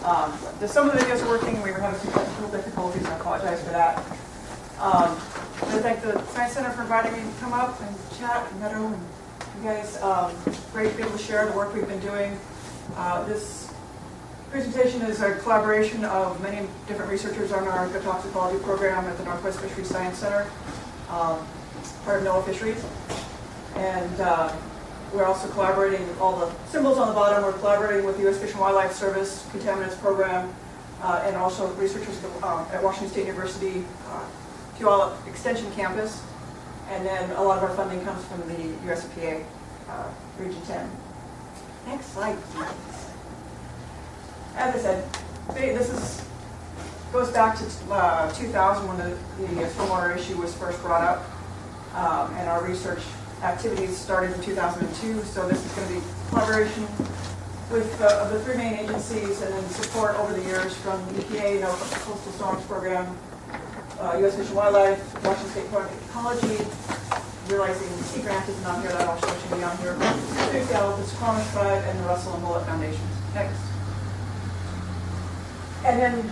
Some of the videos are working. We were having some technical difficulties. I apologize for that. I thank the Science Center for inviting me to come up and chat and Meadow and you guys. Great to be able to share the work we've been doing. This presentation is a collaboration of many different researchers on our detoxification program at the Northwest Fisheries Science Center, part of NOAA Fisheries. And we're also collaborating with all the symbols on the bottom. We're collaborating with the U.S. Fish and Wildlife Service Contaminants Program and also researchers at Washington State University, Puyallup Extension Campus. And then a lot of our funding comes from the US EPA Region 10. Next slide, please. As I said, this goes back to 2000 when the stormwater issue was first brought up, and our research activities started in 2002. So this is going to be collaboration with the three main agencies, and then support over the years from the EPA, Coastal Storms Program, U.S. Fish and Wildlife, Washington State Department of Ecology. Realizing Sea Grant isn't on here, that also should be on here. Puget Sound, the Suquamish Tribe, and the Russell and Bullitt Foundations. Next. And then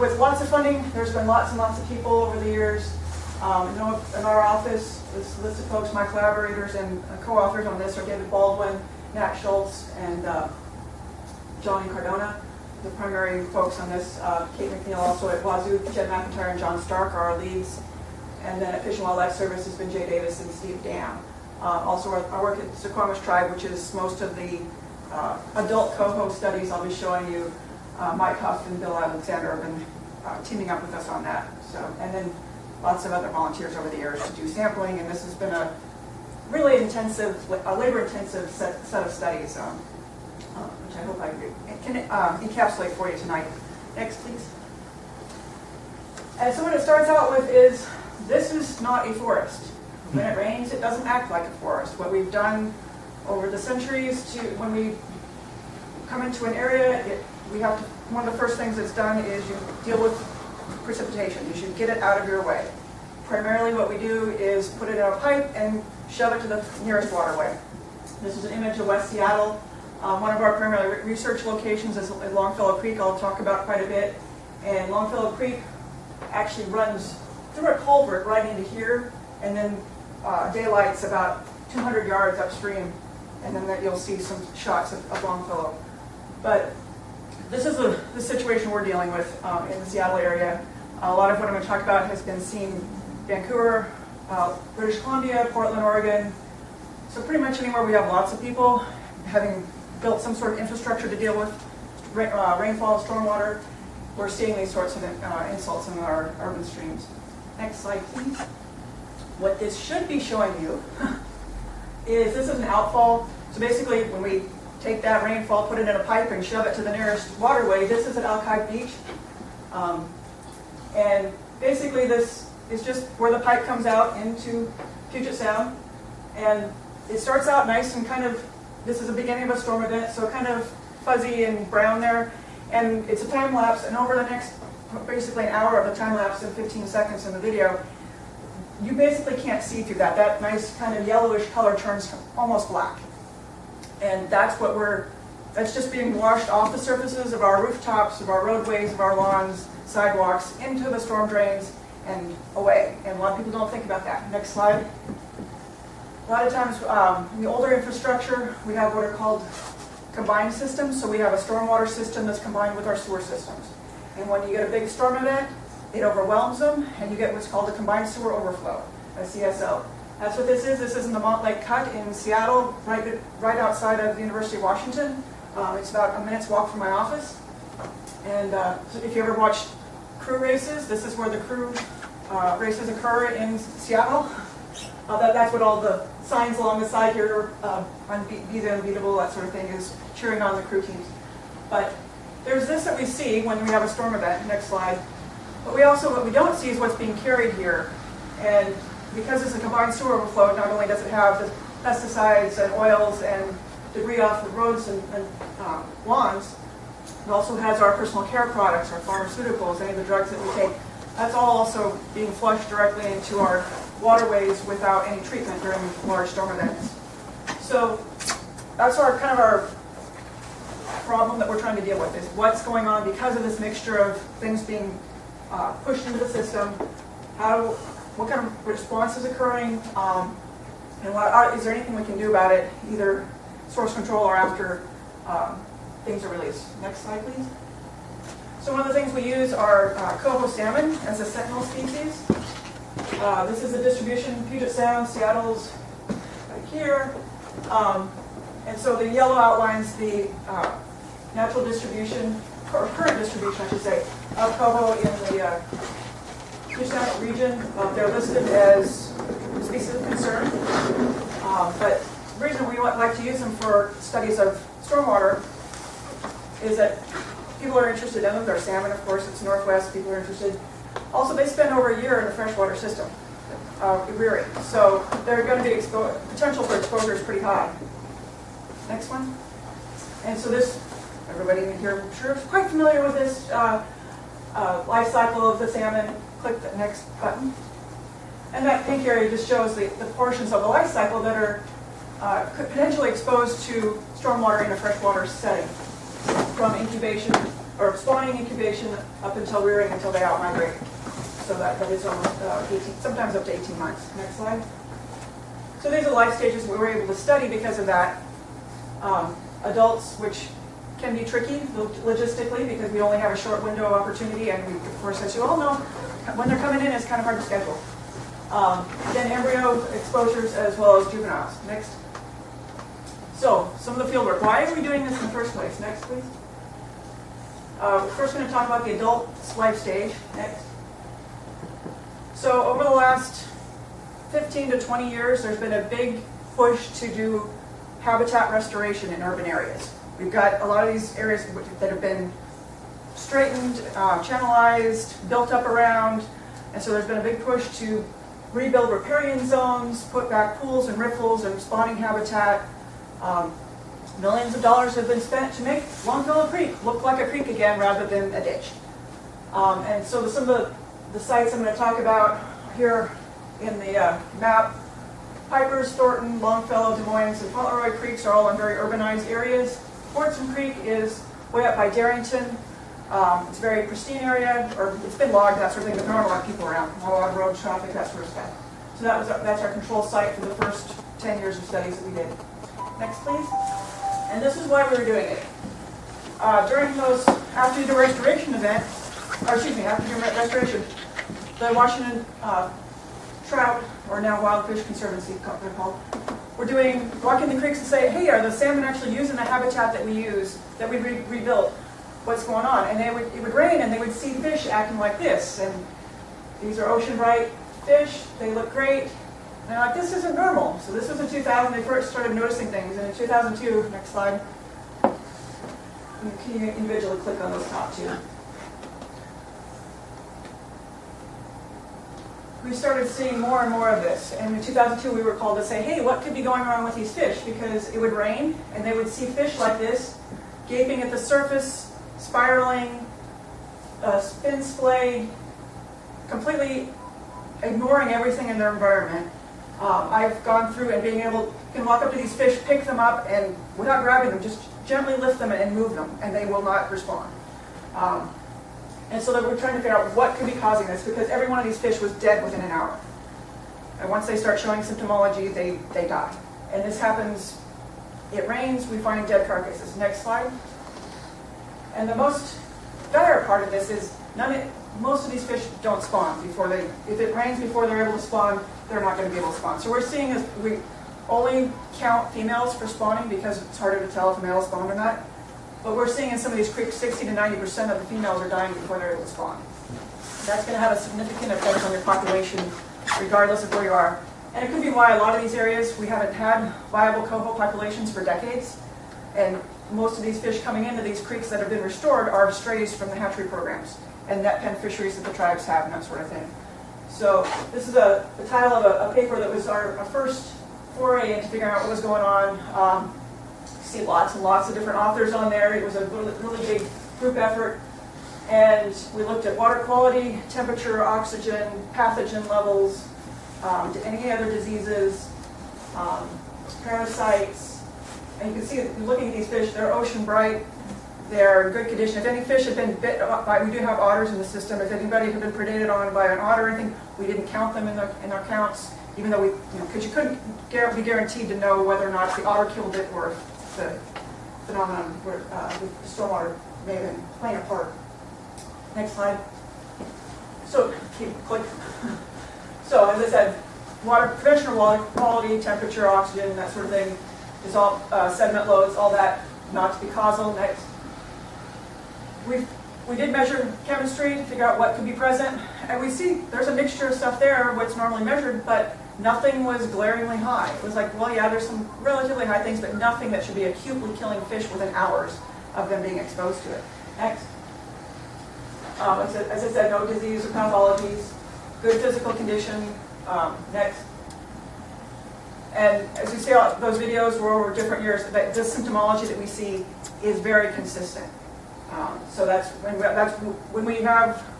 with lots of funding, there's been lots and lots of people over the years. In our office, this list of folks, my collaborators and co-authors on this are David Baldwin, Nat Schultz, and Johnny Cardona. The primary folks on this, Kate McNeil also at Wazoo, Jed McIntyre and John Stark are our leads. And then at Fish and Wildlife Service has been Jay Davis and Steve Dam. Also our work at Suquamish Tribe, which is most of the adult coho studies I'll be showing you. Mike Huff and Bill Alexander have been teaming up with us on that. So, and then lots of other volunteers over the years to do sampling, and this has been a really intensive, labor-intensive set of studies, which I hope I can encapsulate for you tonight. Next, please. And so what it starts out with is, this is not a forest. When it rains, it doesn't act like a forest. What we've done over the centuries, when we come into an area, one of the first things that's done is you deal with precipitation. You should get it out of your way. Primarily what we do is put it in a pipe and shove it to the nearest waterway. This is an image of West Seattle. One of our primary research locations is Longfellow Creek, I'll talk about quite a bit. And Longfellow Creek actually runs through a culvert right into here, and then daylight's about 200 yards upstream, and then you'll see some shots of Longfellow. But this is the situation we're dealing with in the Seattle area. A lot of what I'm going to talk about has been seen in Vancouver, British Columbia, Portland, Oregon. So pretty much anywhere we have lots of people having built some sort of infrastructure to deal with rainfall, stormwater, we're seeing these sorts of insults in our urban streams. Next slide, please. What this should be showing you is this is an outfall. So basically, when we take that rainfall, put it in a pipe, and shove it to the nearest waterway, this is at Alki Beach. And basically, this is just where the pipe comes out into Puget Sound. And it starts out nice and kind of, this is the beginning of a storm event, so kind of fuzzy and brown there. And it's a time lapse, and over the next, basically an hour of the time lapse and 15 seconds in the video, you basically can't see through that. That nice kind of yellowish color turns almost black. And that's that's just being washed off the surfaces of our rooftops, of our roadways, of our lawns, sidewalks, into the storm drains and away. And a lot of people don't think about that. Next slide. A lot of times in the older infrastructure, we have what are called combined systems. So we have a stormwater system that's combined with our sewer systems. And when you get a big storm event, it overwhelms them, and you get what's called a combined sewer overflow, a CSO. That's what this is. This is in the Mont Lake Cut in Seattle, right outside of the University of Washington. It's about a minute's walk from my office. And so if you ever watched crew races, this is where the crew races occur in Seattle. That's what all the signs along the side here, be the unbeatable, that sort of thing, is cheering on the crew teams. But there's this that we see when we have a storm event. Next slide. But what we don't see is what's being carried here. And because it's a combined sewer overflow, not only does it have the pesticides and oils and debris off the roads and lawns, it also has our personal care products, our pharmaceuticals, any of the drugs that we take. That's all also being flushed directly into our waterways without any treatment during large storm events. So that's our problem that we're trying to deal with, is what's going on because of this mixture of things being pushed into the system, what kind of response is occurring, and is there anything we can do about it, either source control or after things are released. Next slide, please. So one of the things we use are coho salmon as a sentinel species. This is the distribution, Puget Sound, Seattle's right here. And so the yellow outlines the natural distribution, or current distribution, I should say, of coho in the Puget Sound region. They're listed as species of concern. But the reason we like to use them for studies of stormwater is that people are interested in them. They're salmon, of course, it's northwest, people are interested. Also, they spend over a year in a freshwater system, rearing. So they're going to be potential for exposure is pretty high. Next one. And so this, everybody in here, I'm sure, is quite familiar with this life cycle of the salmon. Click the next button. And that pink area just shows the portions of the life cycle that are potentially exposed to stormwater in a freshwater setting, from incubation, or spawning incubation up until rearing, until they out-migrate. So that is almost sometimes up to 18 months. Next slide. So these are life stages we were able to study because of that. Adults, which can be tricky logistically because we only have a short window of opportunity, and we, of course, as you all know, when they're coming in, it's kind of hard to schedule. Then embryo exposures as well as juveniles. Next. So, some of the field work. Why are we doing this in the first place? Next, please. We're first going to talk about the adult life stage. Next. So, over the last 15 to 20 years, there's been a big push to do habitat restoration in urban areas. We've got a lot of these areas that have been straightened, channelized, built up around, and so there's been a big push to rebuild riparian zones, put back pools and riffles and spawning habitat. Millions of dollars have been spent to make Longfellow Creek look like a creek again rather than a ditch. And so some of the sites I'm going to talk about here in the map, Pipers, Thornton, Longfellow, Des Moines, and Fauntleroy Creeks are all in very urbanized areas. Fortson Creek is way up by Darrington. It's a very pristine area, or it's been logged, that sort of thing, but there aren't a lot of people around. Not a lot of road traffic, that sort of stuff. So that's our control site for the first 10 years of studies that we did. Next, please. And this is why we were doing it. During those, after the restoration event, after the restoration, the Washington Trout, or now Wild Fish Conservancy, they're called, we're walking the creeks and say, hey, are the salmon actually using the habitat that we use, that we rebuilt? What's going on? And it would rain, and they would see fish acting like this. And these are ocean bright fish. They look great. And they're like, this isn't normal. So this was in 2000. They first started noticing things. And in 2002, next slide, can you individually click on those top two? We started seeing more and more of this. And in 2002, we were called to say, hey, what could be going on with these fish? Because it would rain, and they would see fish like this, gaping at the surface, spiraling, spin splayed, completely ignoring everything in their environment. I've gone through and you can walk up to these fish, pick them up, and without grabbing them, just gently lift them and move them, and they will not respond. And so that we're trying to figure out what could be causing this, because every one of these fish was dead within an hour. And once they start showing symptomology, they die. And this happens, it rains, we find dead carcasses. Next slide. And the most dire part of this is most of these fish don't spawn if it rains before they're able to spawn, they're not going to be able to spawn. So we're seeing is we only count females for spawning because it's harder to tell if a male spawned or not. But we're seeing in some of these creeks, 60 to 90% of the females are dying before they're able to spawn. That's going to have a significant effect on your population, regardless of where you are. And it could be why a lot of these areas, we haven't had viable coho populations for decades. And most of these fish coming into these creeks that have been restored are strays from the hatchery programs and net pen fisheries that the tribes have and that sort of thing. So this is the title of a paper that was our first foray into figuring out what was going on. You see lots and lots of different authors on there. It was a really big group effort. And we looked at water quality, temperature, oxygen, pathogen levels, any other diseases, parasites. And you can see, looking at these fish, they're ocean bright. They're in good condition. If any fish have been bit by, we do have otters in the system. If anybody had been predated on by an otter or anything, we didn't count them in our counts, even though because you couldn't be guaranteed to know whether or not the otter killed it or if the phenomenon with stormwater may have been playing a part. Next slide. So, click. So, as I said, water prevention of water quality, temperature, oxygen, that sort of thing is all sediment loads, all that not to be causal. Next. We did measure chemistry to figure out what could be present, and we see there's a mixture of stuff there, what's normally measured, but nothing was glaringly high. It was like, well, yeah, there's some relatively high things, but nothing that should be acutely killing fish within hours of them being exposed to it. Next. As I said, no disease or pathologies, good physical condition. Next. And as you see, those videos were over different years. The symptomology that we see is very consistent. So that's when we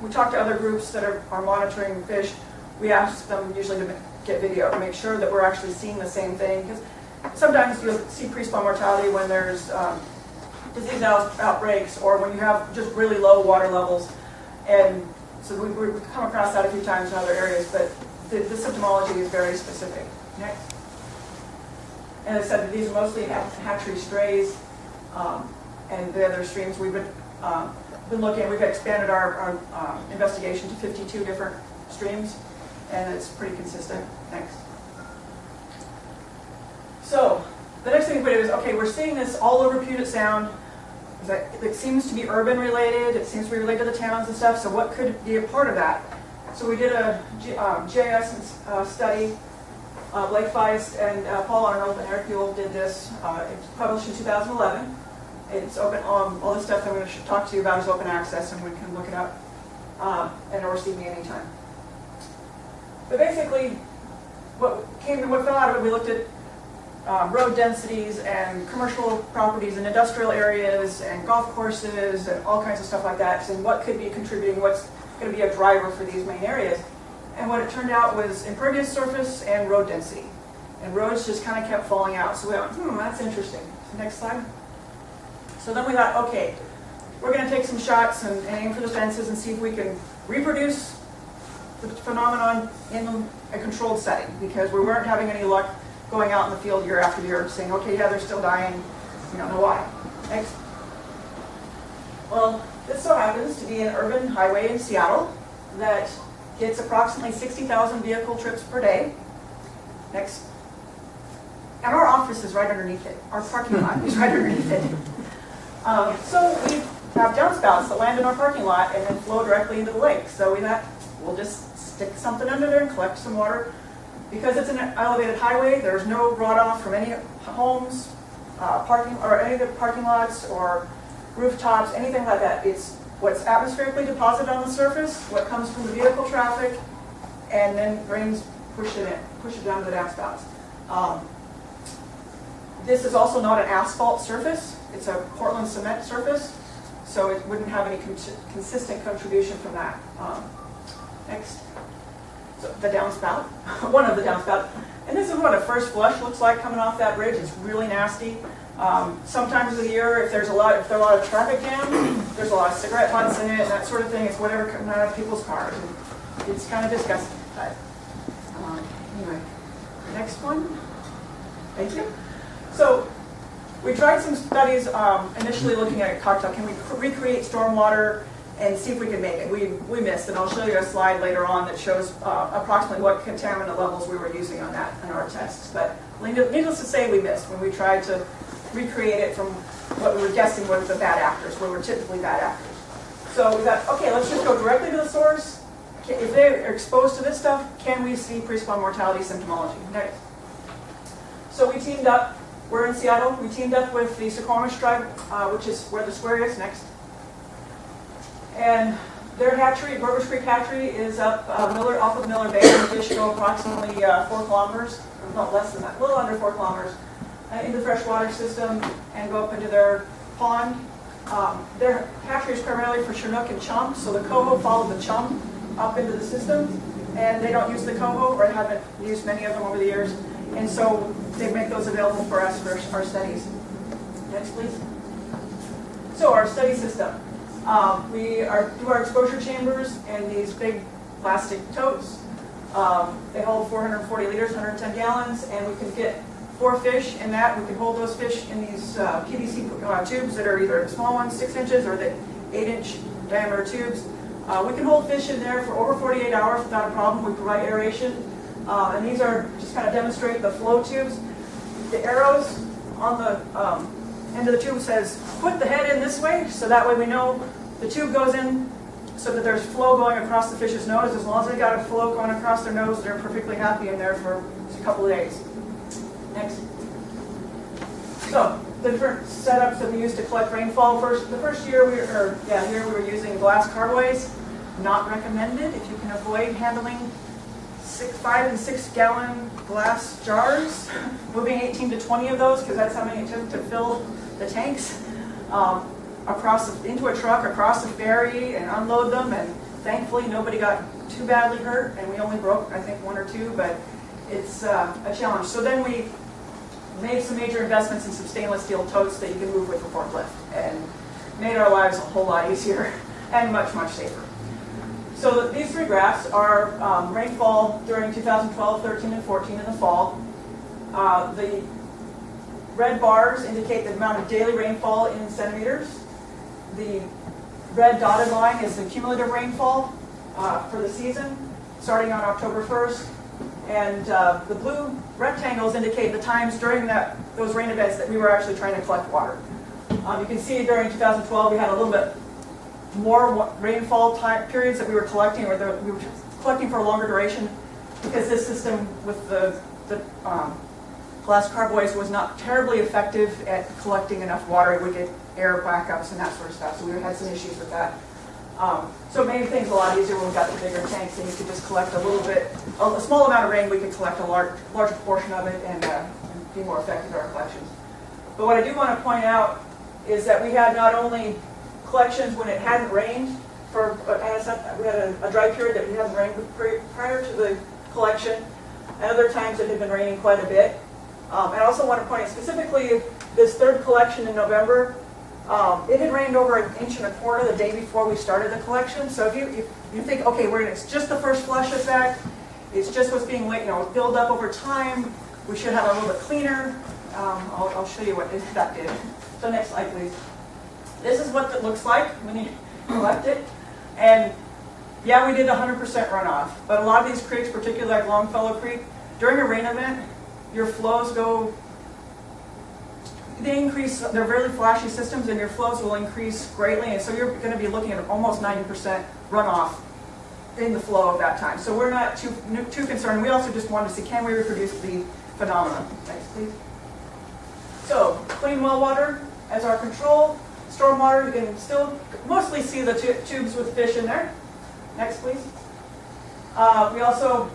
talk to other groups that are monitoring fish. We ask them usually to get video to make sure that we're actually seeing the same thing. Because sometimes you'll see pre-spawn mortality when there's disease outbreaks or when you have just really low water levels. And so we've come across that a few times in other areas, but the symptomology is very specific. Next. And as I said, these are mostly hatchery strays, and the other streams we've been looking at. We've expanded our investigation to 52 different streams, and it's pretty consistent. Next. So the next thing we did is, okay, we're seeing this all over Puget Sound. It seems to be urban related. It seems to be related to the towns and stuff. So what could be a part of that? So we did a GIS study. Blake Feist and Paul Arnold and Eric Buell did this. It's published in 2011. It's open. All the stuff I'm going to talk to you about is open access, and we can look it up and or see me anytime. But basically, what fell out of it, we looked at road densities and commercial properties and industrial areas and golf courses and all kinds of stuff like that, and what could be contributing, what's going to be a driver for these main areas. And what it turned out was impervious surface and road density. And roads just kind of kept falling out. So we went, that's interesting. So next slide. So then we thought, okay, we're going to take some shots and aim for the fences and see if we can reproduce the phenomenon in a controlled setting, because we weren't having any luck going out in the field year after year saying, okay, yeah, they're still dying. We don't know why. Next. Well, this so happens to be an urban highway in Seattle that gets approximately 60,000 vehicle trips per day. Next. And our office is right underneath it. Our parking lot is right underneath it. So we have downspouts that land in our parking lot and then flow directly into the lake. So we thought, we'll just stick something under there and collect some water. Because it's an elevated highway, there's no runoff from any homes, any of the parking lots or rooftops, anything like that. It's what's atmospherically deposited on the surface, what comes from the vehicle traffic, and then rains push it down to the downspouts. This is also not an asphalt surface. It's a Portland cement surface, so it wouldn't have any consistent contribution from that. Next. So the downspout, one of the downspouts. And this is what a first flush looks like coming off that bridge. It's really nasty. Sometimes of the year, if there's a lot of traffic jam, there's a lot of cigarette butts in it and that sort of thing. It's whatever coming out of people's cars. And it's kind of disgusting. But anyway, next one. Thank you. So we tried some studies initially looking at a cocktail. Can we recreate stormwater and see if we can make it? We missed, and I'll show you a slide later on that shows approximately what contaminant levels we were using on that in our tests. But needless to say, we missed when we tried to recreate it from what we were guessing were the bad actors, what were typically bad actors. So we thought, okay, let's just go directly to the source. If they're exposed to this stuff, can we see pre-spawn mortality symptomology? Next. So we teamed up. We're in Seattle. We teamed up with the Suquamish tribe, which is where the square is. Next. And their hatchery, Grover's Creek Hatchery, is up off of Miller Bay. The fish go approximately 4 kilometers, or not less than that, a little under 4 kilometers, into the freshwater system and go up into their pond. Their hatchery is primarily for Chinook and chum, so the coho follow the chum up into the system, and they don't use the coho, or haven't used many of them over the years, and so they make those available for us for our studies. Next, please. So our study system. We do our exposure chambers in these big plastic totes. They hold 440 liters, 110 gallons, and we can get 4 fish in that. We can hold those fish in these PVC tubes that are either the small ones, 6 inches, or the 8-inch diameter tubes. We can hold fish in there for over 48 hours without a problem. We provide aeration. And these are just kind of demonstrate the flow tubes. The arrows on the end of the tube says, put the head in this way, so that way we know the tube goes in so that there's flow going across the fish's nose. As long as they got a flow going across their nose, they're perfectly happy in there for a couple of days. Next. So, the different setups that we use to collect rainfall. The first year we were using glass carboys. Not recommended if you can avoid handling 5 and 6 gallon glass jars, moving 18 to 20 of those, because that's how many it took to fill the tanks, into a truck, across the ferry, and unload them. And thankfully nobody got too badly hurt, and we only broke, I think, 1 or 2, but it's a challenge. So then we made some major investments in some stainless steel totes that you can move with a forklift, and made our lives a whole lot easier and much, much safer. So these 3 graphs are rainfall during 2012, 13, and 14 in the fall. The red bars indicate the amount of daily rainfall in centimeters. The red dotted line is the cumulative rainfall for the season, starting on October 1st. And the blue rectangles indicate the times during those rain events that we were actually trying to collect water. You can see during 2012 we had a little bit more rainfall time periods that we were collecting, or we were collecting for a longer duration, because this system with the glass carboys was not terribly effective at collecting enough water. It would get air backups and that sort of stuff, so we had some issues with that. So it made things a lot easier when we got the bigger tanks, and you could just collect a small amount of rain. We could collect a larger portion of it and be more effective at our collections. But what I do want to point out is that we had not only collections when it hadn't rained, we had a dry period that we hadn't rained prior to the collection, and other times it had been raining quite a bit. I also want to point out specifically this 3rd collection in November. It had rained over 1.25 inches the day before we started the collection. So if you think, okay, it's just the first flush effect, it's just what's being build up over time, we should have a little bit cleaner. I'll show you what that did. So next slide, please. This is what it looks like when you collect it. And yeah, we did 100% runoff. But a lot of these creeks, particularly like Longfellow Creek, during a rain event, your flows they increase. They're very flashy systems, and your flows will increase greatly. And so you're going to be looking at almost 90% runoff in the flow of that time. So we're not too concerned. We also just wanted to see, can we reproduce the phenomenon? Next, please. So clean well water as our control. Stormwater, you can still mostly see the tubes with fish in there. Next, please. We also,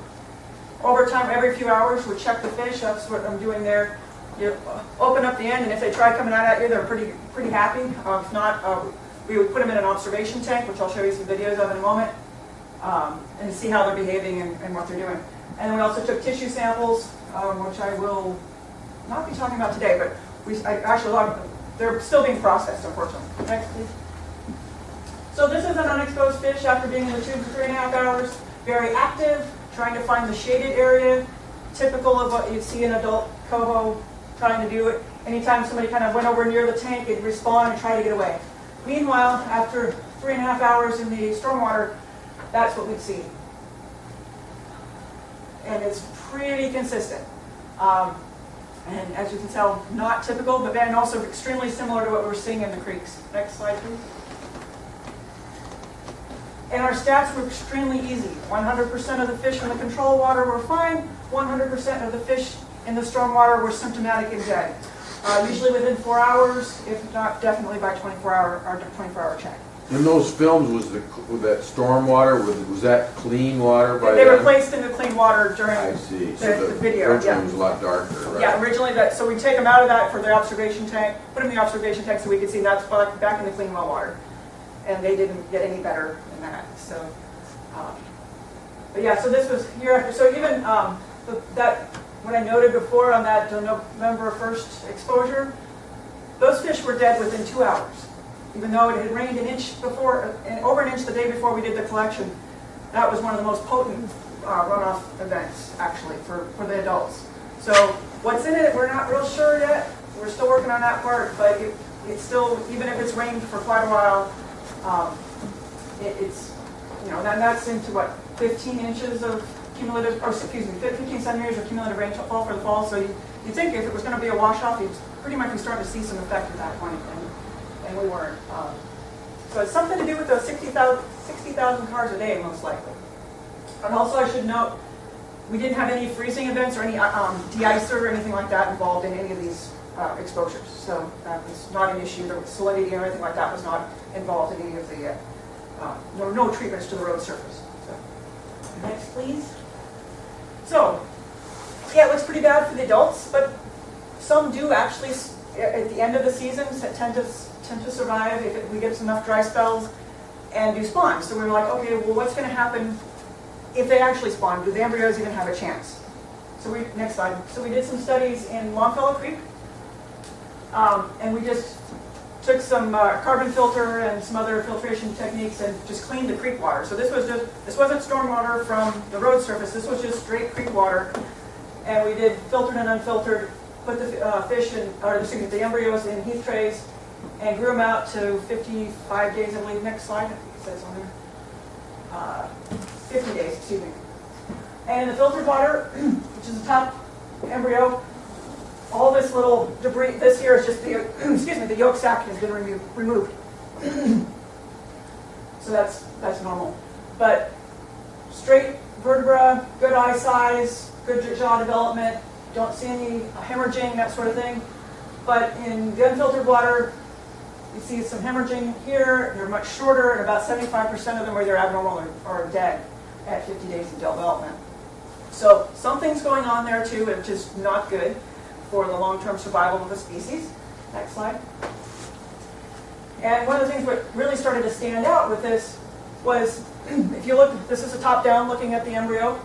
over time, every few hours, we check the fish. That's what I'm doing there. You open up the end, and if they try coming out at you, they're pretty happy. If not, we would put them in an observation tank, which I'll show you some videos of in a moment, and see how they're behaving and what they're doing. And then we also took tissue samples, which I will not be talking about today, but they're still being processed, unfortunately. Next, please. So this is an unexposed fish after being in the tube for 3.5 hours. Very active, trying to find the shaded area, typical of what you see an adult coho trying to do it. Anytime somebody kind of went over near the tank, it'd respawn and try to get away. Meanwhile, after 3.5 hours in the stormwater, that's what we'd see. And it's pretty consistent. And as you can tell, not typical, but then also extremely similar to what we're seeing in the creeks. Next slide, please. And our stats were extremely easy. 100% of the fish in the control water were fine. 100% of the fish in the stormwater were symptomatic and dead. Usually within 4 hours, if not definitely by 24-hour check. In those films, was that stormwater, was that clean water by They were placed in the clean water during I see. the video. Originally was a lot darker, right? Yeah, originally so we take them out of that for the observation tank, put them in the observation tank so we could see that's back in the clean well water. And they didn't get any better than that. So, but yeah, so this was year after. So even what I noted before on that November 1st exposure, those fish were dead within 2 hours. even though it had rained an inch before, over an inch the day before we did the collection, that was one of the most potent runoff events, actually, for the adults. So what's in it, we're not real sure yet. We're still working on that part, but it's still, even if it's rained for quite a while, it's, you know, that's into what, 15 inches of cumulative, or excuse me, 15 centimeters of cumulative rainfall for the fall. So you'd think if it was going to be a wash-off, you'd pretty much be starting to see some effect at that point, and we weren't. So it's something to do with those 60,000 cars a day, most likely. And also I should note, we didn't have any freezing events or any de-icer or anything like that involved in any of these exposures. So that was not an issue. The salinity or anything like that was not involved in any of the, there were no treatments to the road surface. So, next, please. So, yeah, it looks pretty bad for the adults, but some do actually, at the end of the season, tend to survive if we get enough dry spells and do spawn. So we were like, okay, well, what's going to happen if they actually spawn? Do the embryos even have a chance? So next slide. So we did some studies in Longfellow Creek, and we just took some carbon filter and some other filtration techniques and just cleaned the creek water. So this wasn't stormwater from the road surface. This was just straight creek water, and we did filtered and unfiltered. Put the the embryos in heath trays and grew them out to 55 days, I believe. Next slide, I think it says on there. 50 days, excuse me. And the filtered water, which is the top embryo, all this little debris, this here is just the, excuse me, the yolk sac has been removed. So that's normal. But straight vertebra, good eye size, good jaw development, don't see any hemorrhaging, that sort of thing. But in the unfiltered water, you see some hemorrhaging here. They're much shorter, and about 75% of them are either abnormal or dead at 50 days of development. So something's going on there too, which is not good for the long-term survival of the species. Next slide. And one of the things that really started to stand out with this was, if you look, this is a top-down looking at the embryo,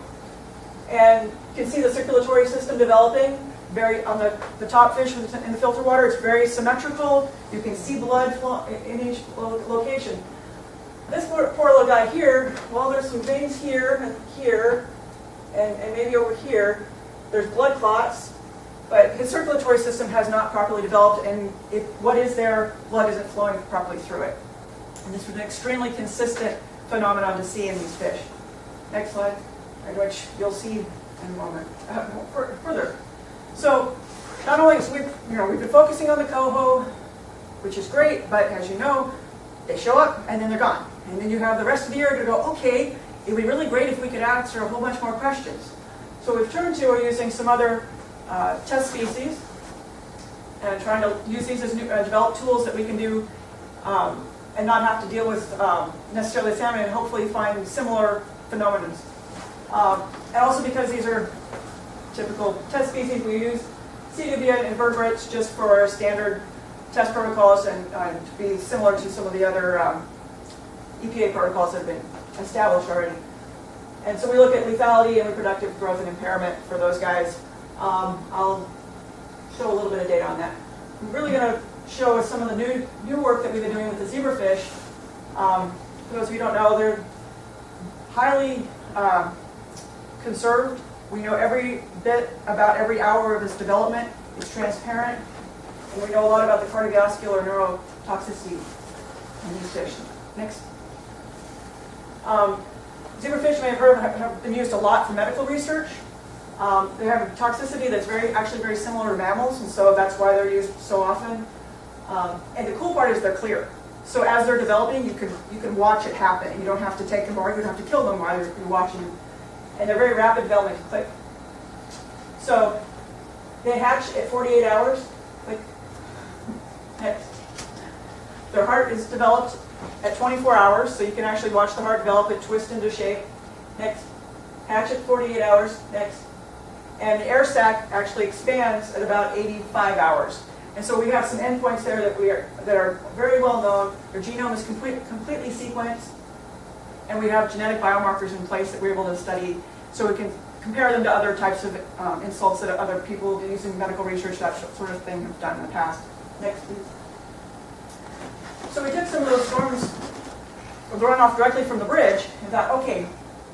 and you can see the circulatory system developing. Very on the top fish in the filter water, it's very symmetrical. You can see blood flow in each location. This poor little guy here, well, there's some veins here and here, and maybe over here. There's blood clots, but his circulatory system has not properly developed, and if what is there, blood isn't flowing properly through it. And this was an extremely consistent phenomenon to see in these fish. Next slide, which you'll see in a moment further. So not only so we've been focusing on the coho, which is great, but as you know, they show up and then they're gone. And then you have the rest of the year to go, okay, it would be really great if we could answer a whole bunch more questions. So we've turned to using some other test species and trying to use these as develop tools that we can do and not have to deal with necessarily salmon, and hopefully find similar phenomena. And also because these are typical test species, we use CWA and invertebrates just for standard test protocols and to be similar to some of the other EPA protocols that have been established already. And so we look at lethality and reproductive growth and impairment for those guys. I'll show a little bit of data on that. I'm really going to show us some of the new work that we've been doing with the zebrafish. For those of you who don't know, they're highly conserved. We know every bit about every hour of its development. It's transparent. And we know a lot about the cardiovascular neurotoxicity in these fish. Next. Zebrafish, may have heard, have been used a lot for medical research. They have a toxicity that's actually very similar to mammals, and so that's why they're used so often. And the cool part is they're clear. So as they're developing, you can watch it happen. You don't have to take them, or you don't have to kill them while you're watching them. And they're very rapid development. Click. So they hatch at 48 hours. Click. Next. Their heart is developed at 24 hours, so you can actually watch the heart develop and twist into shape. Next. Hatch at 48 hours. Next. And the air sac actually expands at about 85 hours. And so we have some endpoints there that are very well known. Their genome is completely sequenced, and we have genetic biomarkers in place that we're able to study, so we can compare them to other types of insults that other people using medical research, that sort of thing, have done in the past. Next, please. So we took some of those storms, the runoff directly from the bridge, and thought, okay,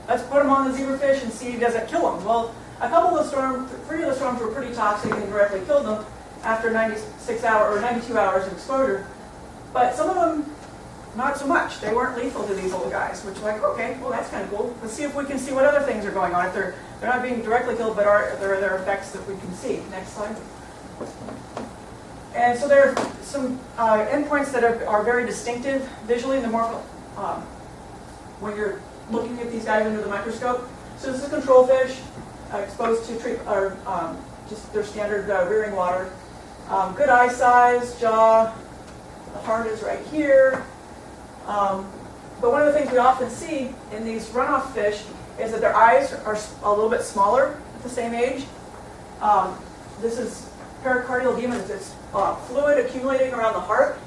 let's put them on the zebrafish and see does it kill them. Well, a couple of the storms, 3 of the storms were pretty toxic and directly killed them after 96 hours or 92 hours of exposure. But some of them, not so much. They weren't lethal to these little guys, which like, okay, well that's kind of cool. Let's see if we can see what other things are going on. If they're not being directly killed, but there are other effects that we can see. Next slide. And so there are some endpoints that are very distinctive visually. The more when you're looking at these guys under the microscope. So this is a control fish exposed to just their standard rearing water. Good eye size, jaw. The heart is right here. But one of the things we often see in these runoff fish is that their eyes are a little bit smaller at the same age. This is pericardial edema. It's fluid accumulating around the heart.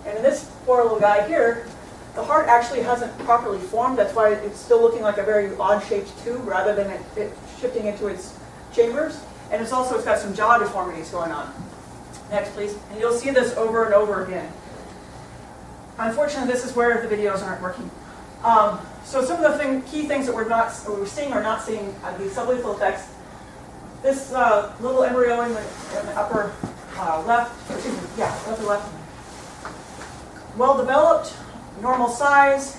And in this poor little guy here, the heart actually hasn't properly formed. That's why it's still looking like a very odd-shaped tube rather than it shifting into its chambers. And it's got some jaw deformities going on. Next, please. And you'll see this over and over again. Unfortunately, this is where the videos aren't working. So some of the key things that we're seeing or not seeing these sublethal effects. This little embryo in the upper left, excuse me, yeah, upper left. Well developed, normal size,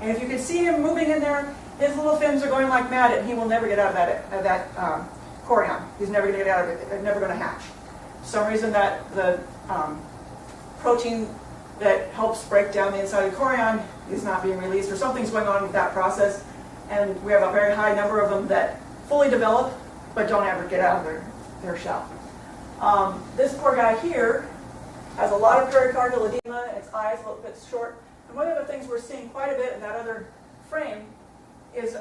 and if you can see him moving in there, his little fins are going like mad, and he will never get out of that chorion. He's never going to get out of it. It's never going to hatch. For some reason, that the protein that helps break down the inside of the chorion is not being released, or something's going on with that process, and we have a very high number of them that fully develop but don't ever get out of their shell. This poor guy here has a lot of pericardial edema, its eyes a little bit short, and one of the things we're seeing quite a bit in that other frame is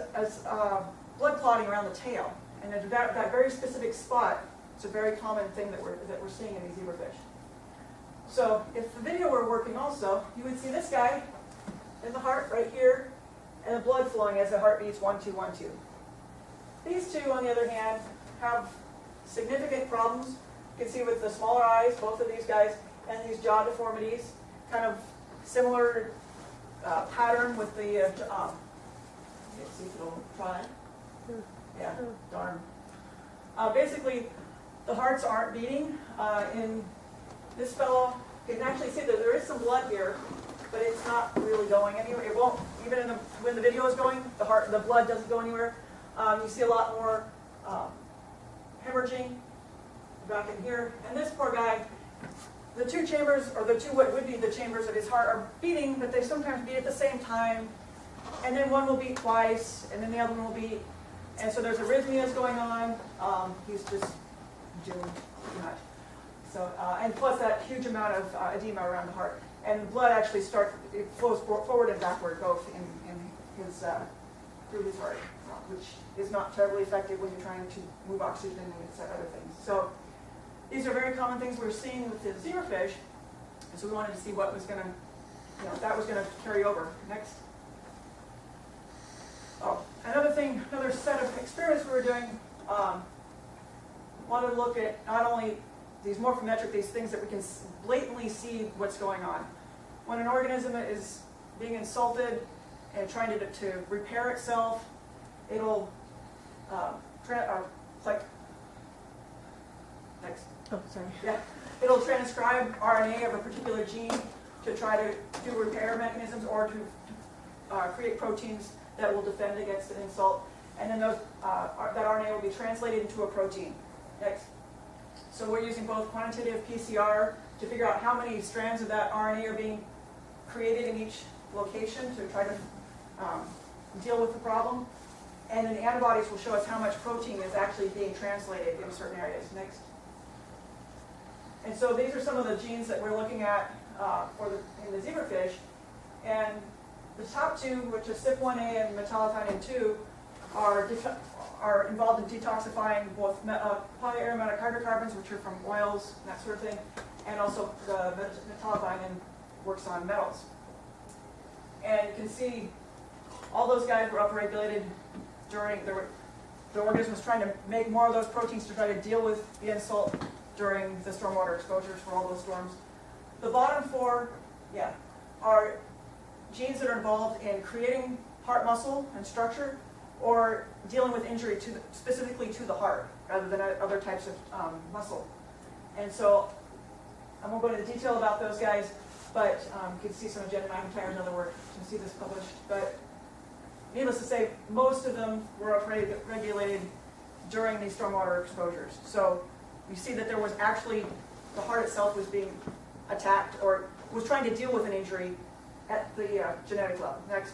blood clotting around the tail, and that very specific spot is a very common thing that we're seeing in these zebrafish. So if the video were working also, you would see this guy in the heart right here, and the blood flowing as the heart beats 1, 2, 1, 2. These two, on the other hand, have significant problems. You can see with the smaller eyes, both of these guys, and these jaw deformities, kind of similar pattern with the, let's see if it'll try. Yeah, darn. Basically, the hearts aren't beating. In this fellow, you can actually see that there is some blood here, but it's not really going anywhere. It won't, even when the video is going, the blood doesn't go anywhere. You see a lot more hemorrhaging back in here. And this poor guy, the two chambers, or the two what would be the chambers of his heart are beating, but they sometimes beat at the same time. And then one will beat twice, and then the other one will beat. And so there's arrhythmias going on. He's just doing too much. So, and plus that huge amount of edema around the heart. And blood actually it flows forward and backward both in his, through his heart, which is not terribly effective when you're trying to move oxygen and other things. So these are very common things we're seeing with the zebrafish. And so we wanted to see what was going to, if that was going to carry over. Next. Oh, another set of experiments we were doing, wanted to look at not only these morphometric, these things that we can blatantly see what's going on. When an organism is being insulted and trying to repair itself, it'll next. Oh, sorry. Yeah, it'll transcribe RNA of a particular gene to try to do repair mechanisms or to create proteins that will defend against an insult, and then that RNA will be translated into a protein. Next. So we're using both quantitative PCR to figure out how many strands of that RNA are being created in each location to try to deal with the problem. And then the antibodies will show us how much protein is actually being translated in certain areas. Next. And so these are some of the genes that we're looking at in the zebrafish. And the top two, which are CYP1A and metallothionein 2, are involved in detoxifying both polyaromatic hydrocarbons, which are from oils and that sort of thing, and also the metallothionein works on metals. And you can see all those guys were upregulated during the organism was trying to make more of those proteins to try to deal with the insult during the stormwater exposures for all those storms. The bottom four yeah, are genes that are involved in creating heart muscle and structure, or dealing with injury specifically to the heart, rather than other types of muscle. And so, I won't go into detail about those guys, but you can see some of Jen McIntyre's other work to see this published. But needless to say, most of them were regulated during these stormwater exposures. So you see that there was actually, the heart itself was being attacked or was trying to deal with an injury at the genetic level. Next.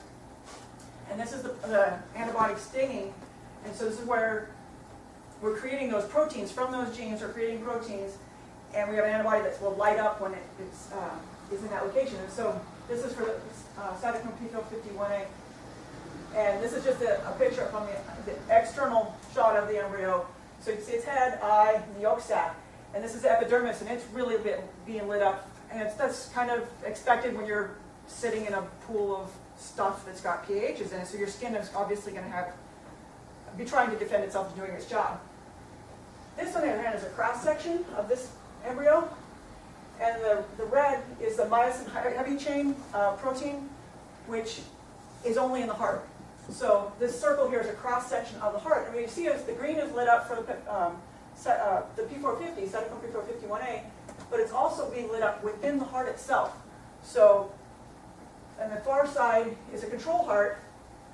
And this is the antibiotic stinging. And so this is where we're creating those proteins from those genes, or creating proteins, and we have an antibody that will light up when it's in that location. And so this is for the cytochrome P451A. And this is just a picture from the external shot of the embryo. So you can see its head, eye, and the yolk sac. And this is the epidermis, and it's really being lit up. And that's kind of expected when you're sitting in a pool of stuff that's got pHs in it. So your skin is obviously going to be trying to defend itself and doing its job. This, on the other hand, is a cross-section of this embryo. And the red is the myosin heavy chain protein, which is only in the heart. So this circle here is a cross-section of the heart. And what you see is the green is lit up for the P450, cytochrome P451A, but it's also being lit up within the heart itself. So on the far side is a control heart,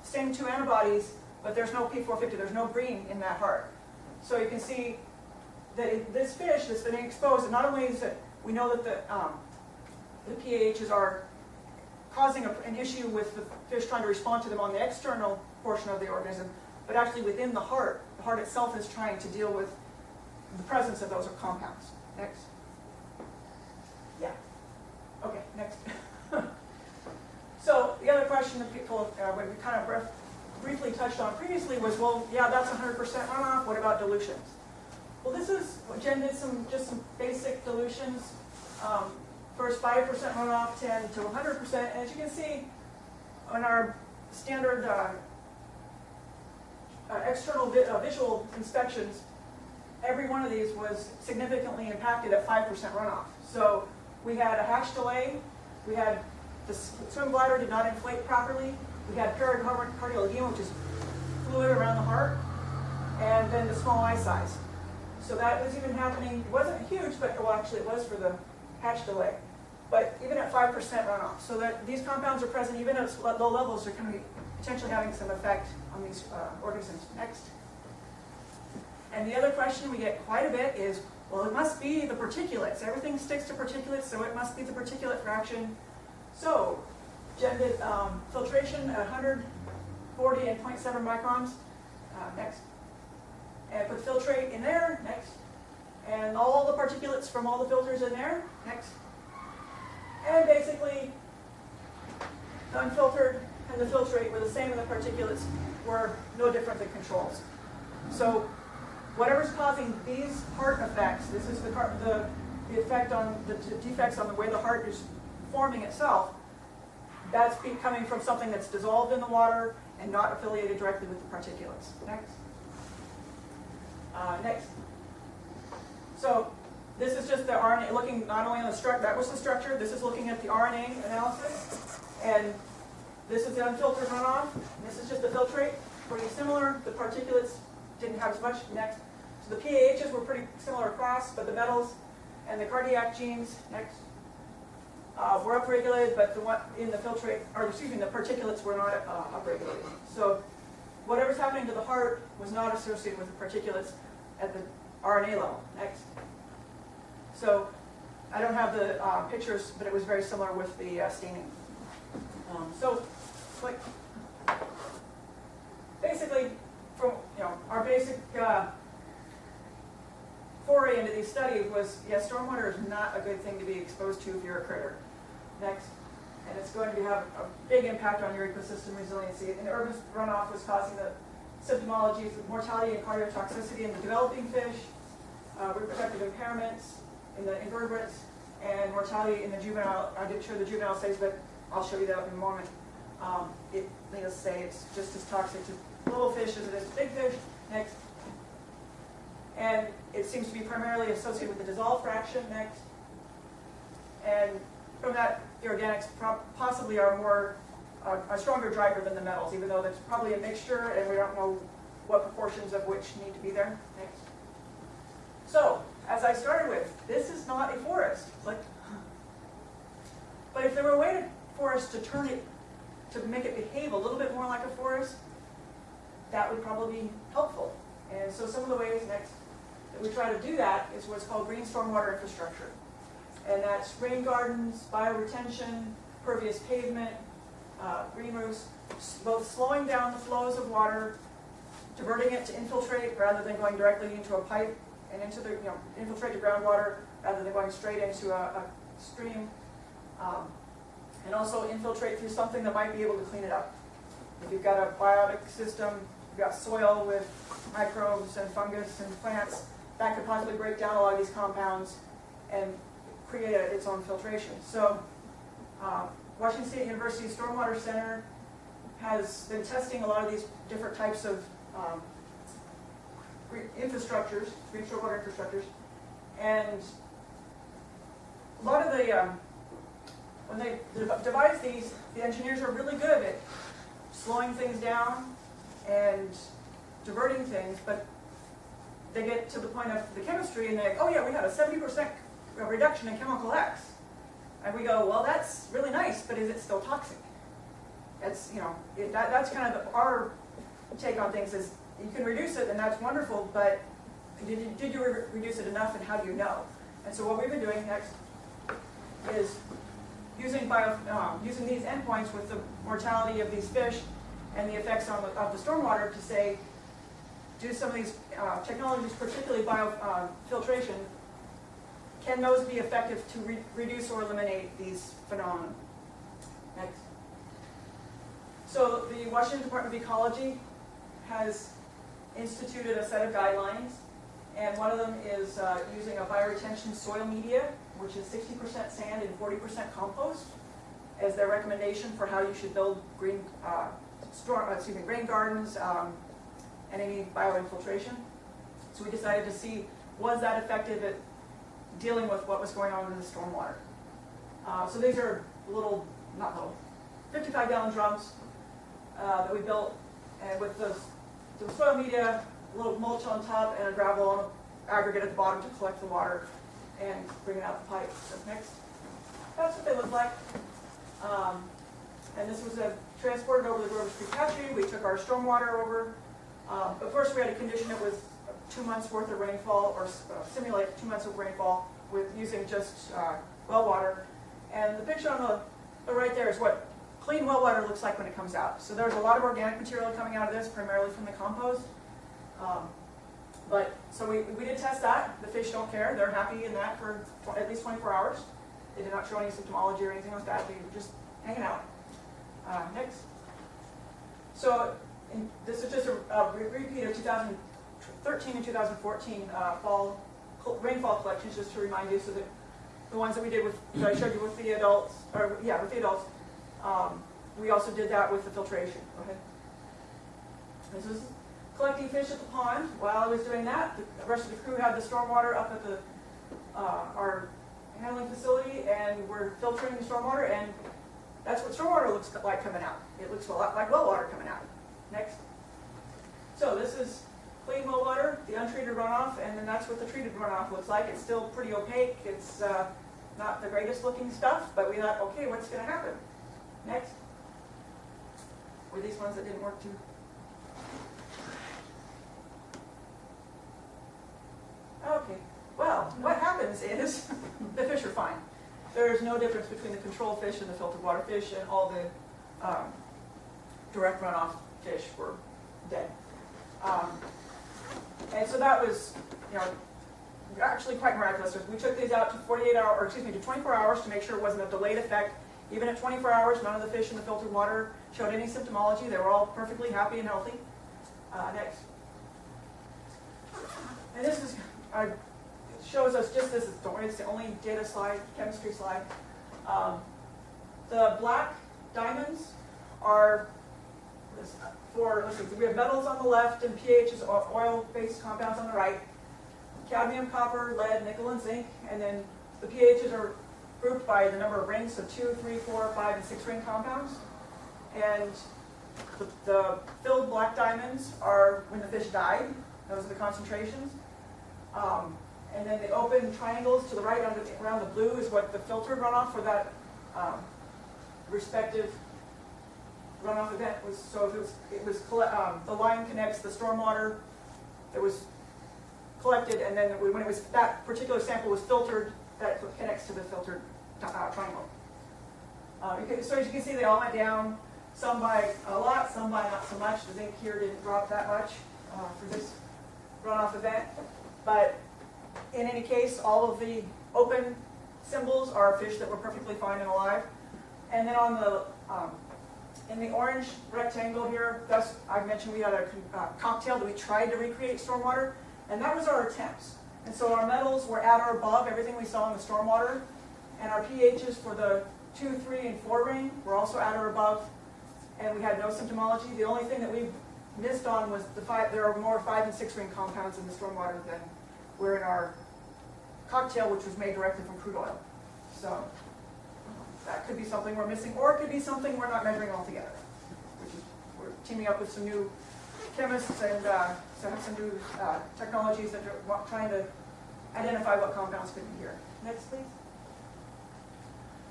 same two antibodies, but there's no P450, there's no green in that heart. So you can see that this fish that's been exposed, and not only is it, we know that the pHs are causing an issue with the fish trying to respond to them on the external portion of the organism, but actually within the heart itself is trying to deal with the presence of those compounds. Next. Yeah. Okay, next. So the other question that people, when we kind of briefly touched on previously was, well, yeah, that's 100% runoff. What about dilutions? Well, this is, Jen did just some basic dilutions. First 5% runoff, 10 to 100%. And as you can see, on our standard external visual inspections, every one of these was significantly impacted at 5% runoff. So we had a hatch delay, we had the swim bladder did not inflate properly, we had pericardial edema, which is fluid around the heart, and then the small eye size. So that was even happening. It wasn't huge, but well, actually it was for the hatch delay. But even at 5% runoff, so that these compounds are present even at low levels, they're going to be potentially having some effect on these organisms. Next. And the other question we get quite a bit is, well, it must be the particulates. Everything sticks to particulates, so it must be the particulate fraction. So Jen did filtration at 140 and 0.7 microns. Next. And put filtrate in there. Next. And all the particulates from all the filters in there. Next. And basically, the unfiltered and the filtrate were the same, and the particulates were no different than controls. So whatever's causing these heart effects, this is the effect on the defects on the way the heart is forming itself, that's coming from something that's dissolved in the water and not affiliated directly with the particulates. Next. Next. So this is just the RNA, looking not only on the structure, that was the structure, this is looking at the RNA analysis, and this is the unfiltered runoff, and this is just the filtrate, pretty similar. The particulates didn't have as much. Next. So the PAHs were pretty similar across, but the metals and the cardiac genes, next, were upregulated, but the one in the filtrate, or excuse me, the particulates were not upregulated. So whatever's happening to the heart was not associated with the particulates at the RNA level. Next. So I don't have the pictures, but it was very similar with the staining. So, like, basically, from our basic foray into these studies was, yes, stormwater is not a good thing to be exposed to if you're a critter. Next. And it's going to have a big impact on your ecosystem resiliency. And the urban runoff was causing the symptomologies of mortality and cardiotoxicity in the developing fish, reproductive impairments in the invertebrates, and mortality in the juvenile. I didn't show the juvenile studies, but I'll show you that in a moment. Needless to say, it's just as toxic to little fish as it is to big fish. Next. And it seems to be primarily associated with the dissolved fraction. Next. And from that, the organics possibly are more, a stronger driver than the metals, even though that's probably a mixture and we don't know what proportions of which need to be there. Next. So, as I started with, this is not a forest. It's like, but if there were a way for us to turn it, to make it behave a little bit more like a forest, that would probably be helpful. And so some of the ways next that we try to do that is what's called green stormwater infrastructure. And that's rain gardens, bioretention, pervious pavement, green roofs, both slowing down the flows of water, diverting it to infiltrate rather than going directly into a pipe and into the, infiltrate the groundwater rather than going straight into a stream. And also infiltrate through something that might be able to clean it up. If you've got a biotic system, you've got soil with microbes and fungus and plants, that could possibly break down a lot of these compounds and create its own filtration. So Washington State University Stormwater Center has been testing a lot of these different types of infrastructures, green stormwater infrastructures, and a lot of the when they devise these, the engineers are really good at slowing things down and diverting things, but they get to the point of the chemistry and they're like, oh yeah, we had a 70% reduction in chemical X. And we go, well, that's really nice, but is it still toxic? That's, that's kind of our take on things is you can reduce it and that's wonderful, but did you reduce it enough and how do you know? And so what we've been doing next is using these endpoints with the mortality of these fish and the effects of the stormwater to say, do some of these technologies, particularly biofiltration, can those be effective to reduce or eliminate these phenomena? Next. So the Washington Department of Ecology has instituted a set of guidelines, and one of them is using a bioretention soil media, which is 60% sand and 40% compost, as their recommendation for how you should build rain gardens and any bioinfiltration. So we decided to see, was that effective at dealing with what was going on in the stormwater? So these are little, 55-gallon drums that we built, and with the soil media, a little mulch on top, and a gravel aggregate at the bottom to collect the water and bring it out the pipe. So next, that's what they look like. And this was transported over the Grover's Creek hatchery. We took our stormwater over. But first we had to condition it with 2 months worth of rainfall, or simulate 2 months of rainfall with using just well water. And the picture on the right there is what clean well water looks like when it comes out. So there's a lot of organic material coming out of this, primarily from the compost. So we did test that. The fish don't care. They're happy in that for at least 24 hours. They did not show any symptomology or anything like that. They were just hanging out. Next. So this is just a repeat of 2013 and 2014 fall rainfall collections, just to remind you, so that the ones that we did that I showed you with the adults, we also did that with the filtration. Go ahead. This is collecting fish at the pond. While I was doing that, the rest of the crew had the stormwater up at our handling facility, and we're filtering the stormwater, and that's what stormwater looks like coming out. It looks a lot like well water coming out. Next. So this is clean well water, the untreated runoff, and then that's what the treated runoff looks like. It's still pretty opaque. It's not the greatest looking stuff, but we thought, okay, what's going to happen? Next. Were these ones that didn't work too? Okay. Well, what happens is the fish are fine. There's no difference between the control fish and the filtered water fish, and all the direct runoff fish were dead. And so that was, actually quite miraculous. We took these out to 24 hours to make sure it wasn't a delayed effect. Even at 24 hours, none of the fish in the filtered water showed any symptomology. They were all perfectly happy and healthy. Next. And this is, it shows us just this. It's the only data slide, chemistry slide. The black diamonds are we have metals on the left and pHs, oil-based compounds on the right. Cadmium, copper, lead, nickel, and zinc. And then the pHs are grouped by the number of rings, so 2, 3, 4, 5, and 6 ring compounds. And the filled black diamonds are when the fish died. Those are the concentrations. And then the open triangles to the right around the blue is what the filtered runoff for that respective runoff event was. So the line connects the stormwater that was collected, and then when it was that particular sample was filtered, that connects to the filtered triangle. So as you can see, they all went down. Some by a lot, some by not so much. The zinc here didn't drop that much for this runoff event. But in any case, all of the open symbols are fish that were perfectly fine and alive. And then on the in the orange rectangle here, thus I mentioned we had a cocktail that we tried to recreate stormwater, and that was our attempts. And so our metals were at or above everything we saw in the stormwater, and our pHs for the 2, 3, and 4 ring were also at or above, and we had no symptomology. The only thing that we missed on was there are more 5 and 6 ring compounds in the stormwater than were in our cocktail, which was made directly from crude oil. So that could be something we're missing, or it could be something we're not measuring altogether, which is we're teaming up with some new chemists and some new technologies that are trying to identify what compounds could be here. Next, please.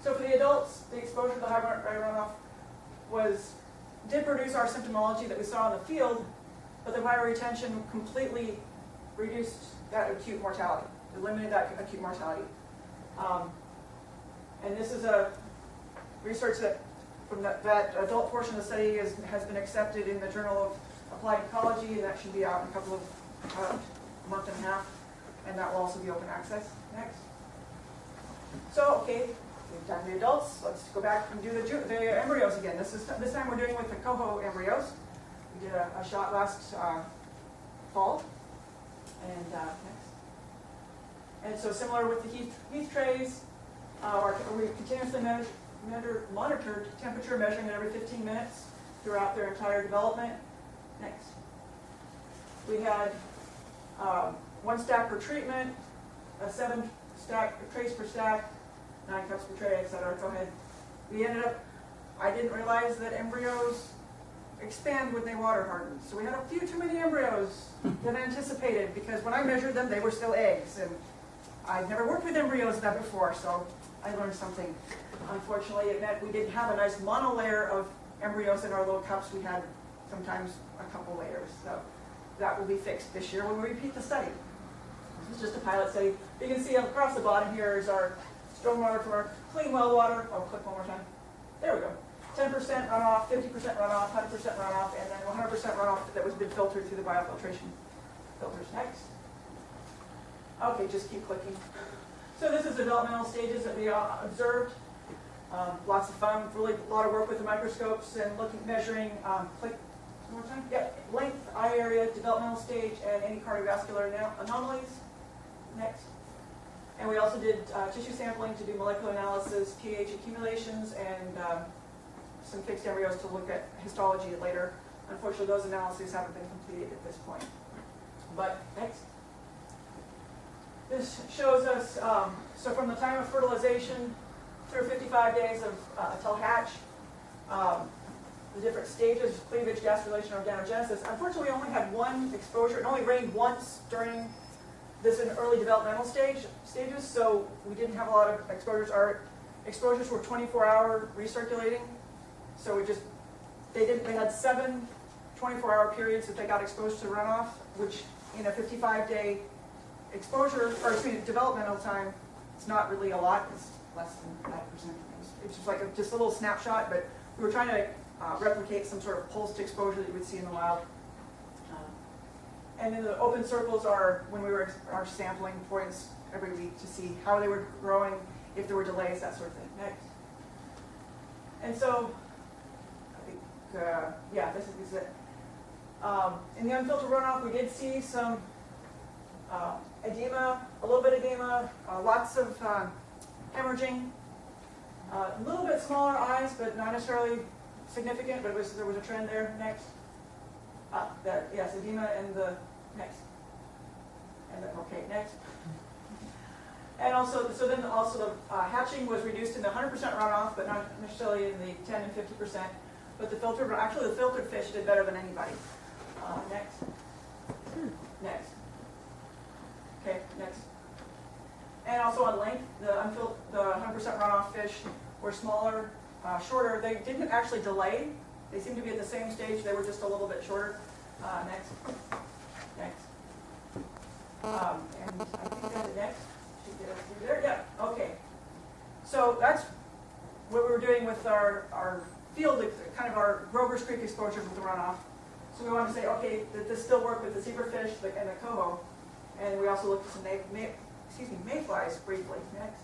So for the adults, the exposure to the high runoff did produce our symptomology that we saw in the field, but the bioretention completely reduced that acute mortality, eliminated that acute mortality. And this is a research that from that adult portion of the study has been accepted in the Journal of Applied Ecology, and that should be out in a couple of month and a half, and that will also be open access. Next. So, okay, we've done the adults. Let's go back and do the embryos again. This time we're doing with the coho embryos. We did a shot last fall, and next. And so similar with the heath trays, we continuously monitored temperature measuring it every 15 minutes throughout their entire development. Next. We had 1 stack per treatment, 7 trays per stack, 9 cups per tray, etc. Go ahead. We ended up, I didn't realize that embryos expand when they water harden. So we had a few too many embryos than anticipated, because when I measured them, they were still eggs. And I'd never worked with embryos that before, so I learned something. Unfortunately, it meant we didn't have a nice monolayer of embryos in our little cups. We had sometimes a couple layers. So that will be fixed this year when we repeat the study. This is just a pilot study. You can see across the bottom here is our stormwater from our clean well water. Oh, click one more time. There we go. 10% runoff, 50% runoff, 100% runoff, and then 100% runoff that was been filtered through the biofiltration filters. Next. Okay, just keep clicking. So this is the developmental stages that we observed. Lots of fun, really a lot of work with the microscopes and measuring, click one more time. Yep, length, eye area, developmental stage, and any cardiovascular anomalies. Next. And we also did tissue sampling to do molecular analysis, pH accumulations, and some fixed embryos to look at histology later. Unfortunately, those analyses haven't been completed at this point. But next. This shows us, so from the time of fertilization through 55 days until hatch, the different stages, cleavage, gastrulation, organogenesis. Unfortunately, we only had 1 exposure. It only rained once during this in early developmental stages, so we didn't have a lot of exposures. Our exposures were 24-hour recirculating, so they had 7 24-hour periods that they got exposed to runoff, which in a 55-day developmental time, it's not really a lot. It's less than 5%. It's just like just a little snapshot, but we were trying to replicate some sort of pulsed exposure that you would see in the wild. And then the open circles are when we were our sampling points every week to see how they were growing, if there were delays, that sort of thing. Next. And so, I think, this is it. In the unfiltered runoff, we did see some edema, a little bit of edema, lots of hemorrhaging, a little bit smaller eyes, but not necessarily significant, but there was a trend there. Next. Yes, edema and the next. And then, okay, next. And also, so then also the hatching was reduced in the 100% runoff, but not necessarily in the 10 and 50%. But the filtered, actually the filtered fish did better than anybody. Next. Next. Okay, next. And also on length, the 100% runoff fish were smaller, shorter. They didn't actually delay. They seemed to be at the same stage. They were just a little bit shorter. Next. Next. And I think that's the next. Should get us through there. Yeah, okay. So that's what we were doing with our field, kind of our Grover's Creek exposure with the runoff. So we want to say, okay, did this still work with the zebrafish and the coho? And we also looked at some mayflies briefly. Next.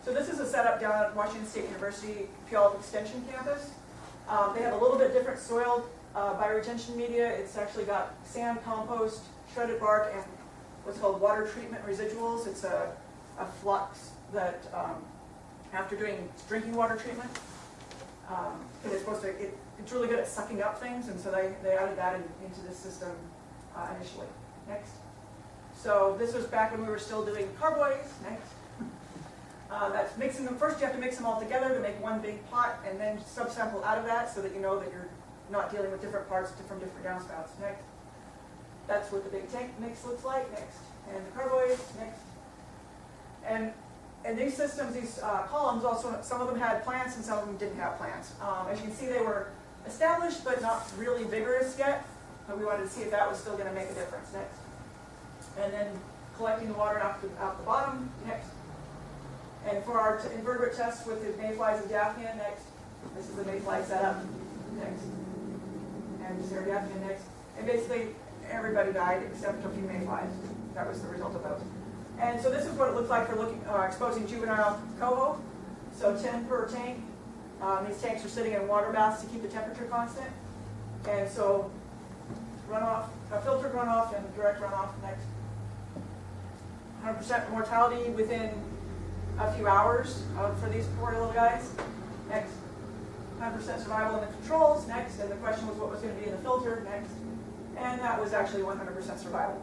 So this is a setup down at Washington State University Puyallup Extension campus. They have a little bit different soil bioretention media. It's actually got sand, compost, shredded bark, and what's called water treatment residuals. It's a flux that after doing drinking water treatment, it's supposed to, it's really good at sucking up things, and so they added that into this system initially. Next. So this was back when we were still doing carboys. Next. That's mixing them. First you have to mix them all together to make one big pot, and then subsample out of that so that you know that you're not dealing with different parts from different downspouts. Next. That's what the big tank mix looks like. Next. And the carboys. Next. And these systems, these columns, also some of them had plants and some of them didn't have plants. As you can see, they were established but not really vigorous yet. But we wanted to see if that was still going to make a difference. Next. And then collecting the water out the bottom. Next. And for our invertebrate tests with the mayflies and daphnia, next. This is the mayfly setup. Next. And this is our daphnia next. And basically, everybody died except a few mayflies. That was the result of those. And so this is what it looks like for exposing juvenile coho. So 10 per tank. These tanks are sitting in water baths to keep the temperature constant. And so runoff, filtered runoff and direct runoff next. 100% mortality within a few hours for these poor little guys. Next. 100% survival in the controls. Next. And the question was what was going to be in the filter. Next. And that was actually 100% survival.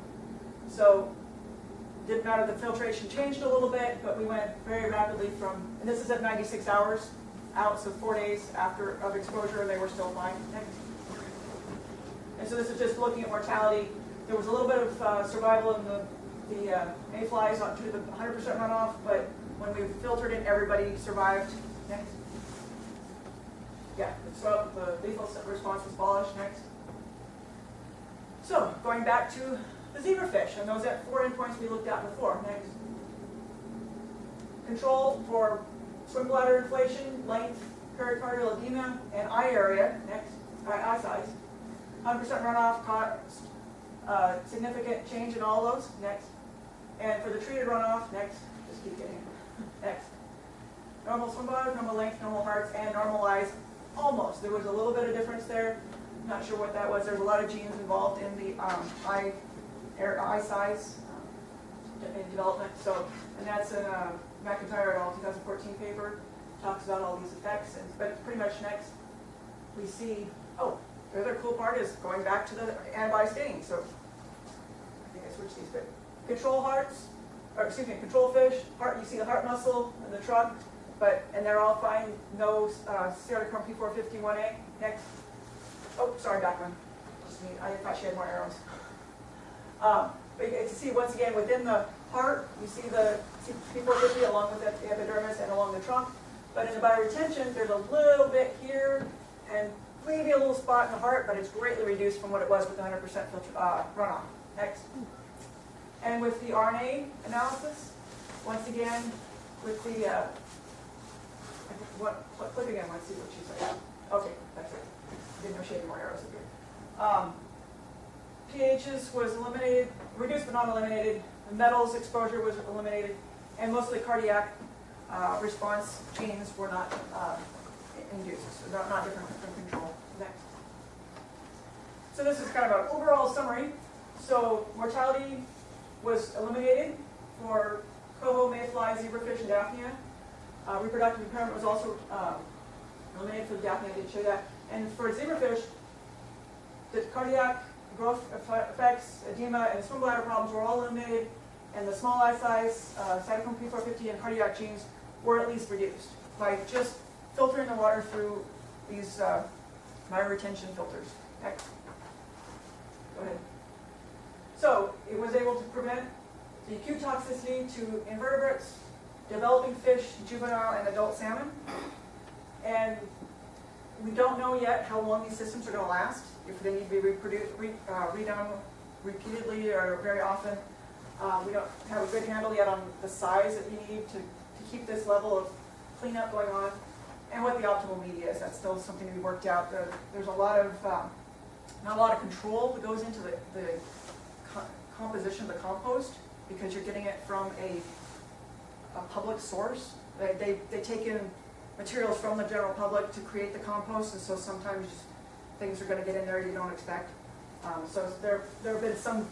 So didn't matter, the filtration changed a little bit, but we went very rapidly from, and this is at 96 hours out, so 4 days after of exposure, they were still fine. Next. And so this is just looking at mortality. There was a little bit of survival in the mayflies on to the 100% runoff, but when we filtered it, everybody survived. Next. Yeah, so the lethal response was abolished. Next. So going back to the zebrafish, and those at 4 endpoints we looked at before. Next. Control for swim bladder inflation, length, pericardial edema, and eye area. Next. Eye size. 100% runoff caused significant change in all those. Next. And for the treated runoff, next. Just keep getting it. Next. Normal swim bladder, normal length, normal hearts, and normal eyes. Almost. There was a little bit of difference there. Not sure what that was. There's a lot of genes involved in the eye size in development. So, and that's in McIntyre et al. 2014 paper. Talks about all these effects. But pretty much next, we see. Oh, the other cool part is going back to the antibody staining. So, I think I switched these. But control hearts, or excuse me, control fish. Heart. You see the heart muscle and the trunk. And they're all fine. No serotochrome P451A. Next. Oh, sorry, back one. Just me. I thought she had more arrows. But you get to see once again within the heart, you see the P450 along with the epidermis and along the trunk. But in the bioretention, there's a little bit here and maybe a little spot in the heart, but it's greatly reduced from what it was with the 100% runoff. Next. And with the RNA analysis, once again, with the click again, let's see what she said. Okay, that's it. Didn't know she had more arrows up here. pHs was eliminated, reduced but not eliminated. The metals exposure was eliminated, and most of the cardiac response genes were not induced, so not different from control. Next. So this is kind of an overall summary. So mortality was eliminated for coho, mayfly, zebrafish, and daphnia. Reproductive impairment was also eliminated for the daphnia. I didn't show that. And for zebrafish, the cardiac growth effects, edema, and swim bladder problems were all eliminated. and the small eye size, cytochrome P450 and cardiac genes were at least reduced by just filtering the water through these bioretention filters. Next. Go ahead. So it was able to prevent the acute toxicity to invertebrates, developing fish, juvenile, and adult salmon. And we don't know yet how long these systems are going to last, if they need to be redone repeatedly or very often. We don't have a good handle yet on the size that we need to keep this level of cleanup going on, and what the optimal media is. That's still something to be worked out. There's a lot of, not a lot of control that goes into the composition of the compost, because you're getting it from a public source. They take in materials from the general public to create the compost, and so sometimes things are going to get in there you don't expect. So there have been some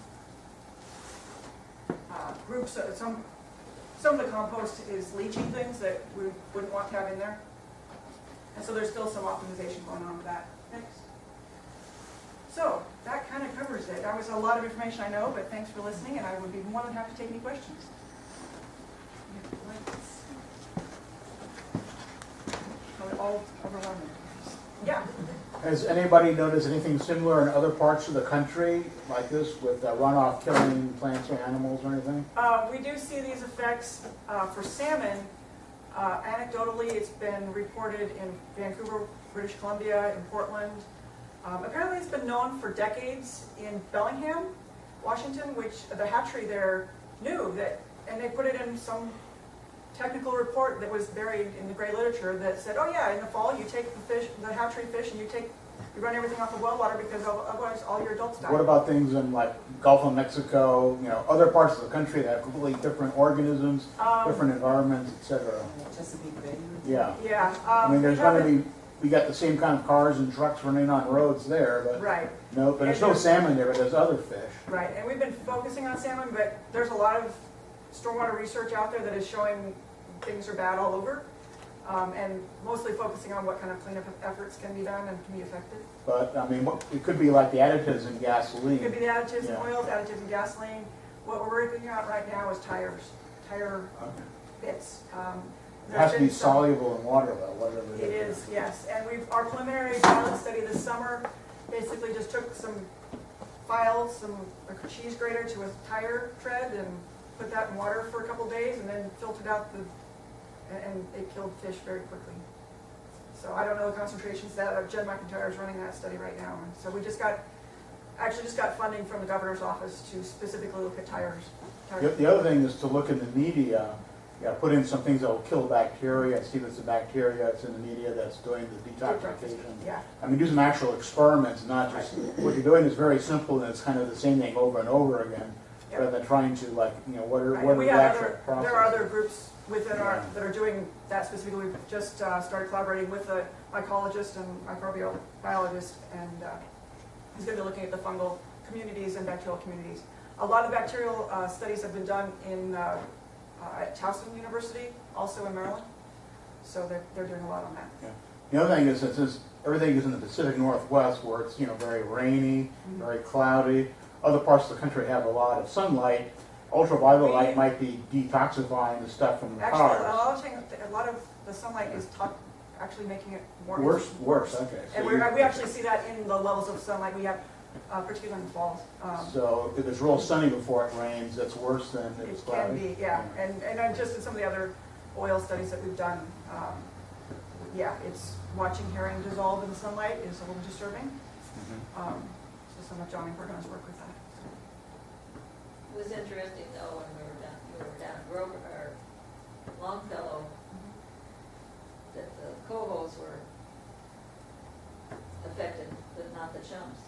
groups, some of the compost is leaching things that we wouldn't want to have in there. And so there's still some optimization going on with that. Next. So that kind of covers it. That was a lot of information, I know, but thanks for listening, and I would be more than happy to take any questions. All overwhelming. Yeah. Has anybody noticed anything similar in other parts of the country like this with runoff killing plants or animals or anything? We do see these effects for salmon. Anecdotally, it's been reported in Vancouver, British Columbia, in Portland. Apparently, it's been known for decades in Bellingham, Washington, which the hatchery there knew that, and they put it in some technical report that was buried in the gray literature that said, oh yeah, in the fall you take the fish, the hatchery fish, and you run everything off of well water, because otherwise all your adults die. What about things in like Gulf of Mexico, other parts of the country that have completely different organisms, different environments, etc.? Chesapeake Bay. Yeah. Yeah. I mean, there's going to be, we got the same kind of cars and trucks running on roads there, but Right. no, but there's no salmon there, but there's other fish. Right, and we've been focusing on salmon, but there's a lot of stormwater research out there that is showing things are bad all over, and mostly focusing on what kind of cleanup efforts can be done and can be effective. But I mean, it could be like the additives in gasoline. It could be the additives in Yeah. oils, additives in gasoline. What we're working on right now is tire bits. It has to be soluble in water, though, whatever It is, yes. And our preliminary pilot study this summer basically just took some files, a cheese grater to a tire tread, and put that in water for a couple days, and then filtered out and it killed fish very quickly. So I don't know the concentrations that Jen McIntyre is running that study right now. And so we just got funding from the governor's office to specifically look at tires. The other thing is to look in the media, put in some things that will kill bacteria, see if it's the bacteria that's in the media that's doing the detoxification. Yeah. I mean, do some actual experiments, not just, what you're doing is very simple and it's kind of the same thing over and over again, Yep. rather than trying to what are Right. the actual processes. There are other groups within that are doing that specifically. We've just started collaborating with a mycologist and microbiologist, and he's going to be looking at the fungal communities and bacterial communities. A lot of bacterial studies have been done at Towson University, also in Maryland. So they're doing a lot on that. Yeah. The other thing is that since everything is in the Pacific Northwest, where it's very rainy, very cloudy, other parts of the country have a lot of sunlight. Ultraviolet light might be detoxifying the stuff from the cars. Actually, a lot of the sunlight is actually making it more Worse. Okay. And we actually see that in the levels of sunlight we have, particularly in the fall. So if it's real sunny before it rains, that's worse than if it's It cloudy. can be, yeah. And just in some of the other oil studies that we've done, it's watching herring dissolve in the sunlight is a little disturbing. So some of John and Gordon's work with that. It was interesting though when we were down at Grover or Longfellow, that the cohos were affected, but not the chums.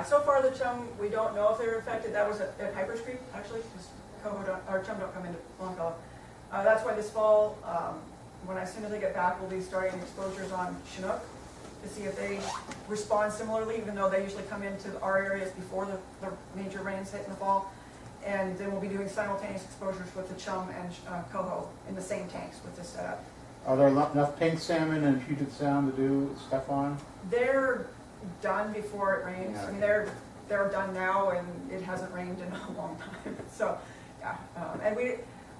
So far the chum, we don't know if they were affected. That was at Hyper Creek, actually, because chum don't come into Longfellow. That's why this fall, as soon as they get back, we'll be starting exposures on Chinook to see if they respond similarly, even though they usually come into our areas before the major rains hit in the fall. And then we'll be doing simultaneous exposures with the chum and coho in the same tanks with this setup. Are there enough pink salmon in Puget Sound to do stuff on? They're done before it rains. Yeah. I mean, they're done now, and it hasn't rained in a long time. So, yeah, and I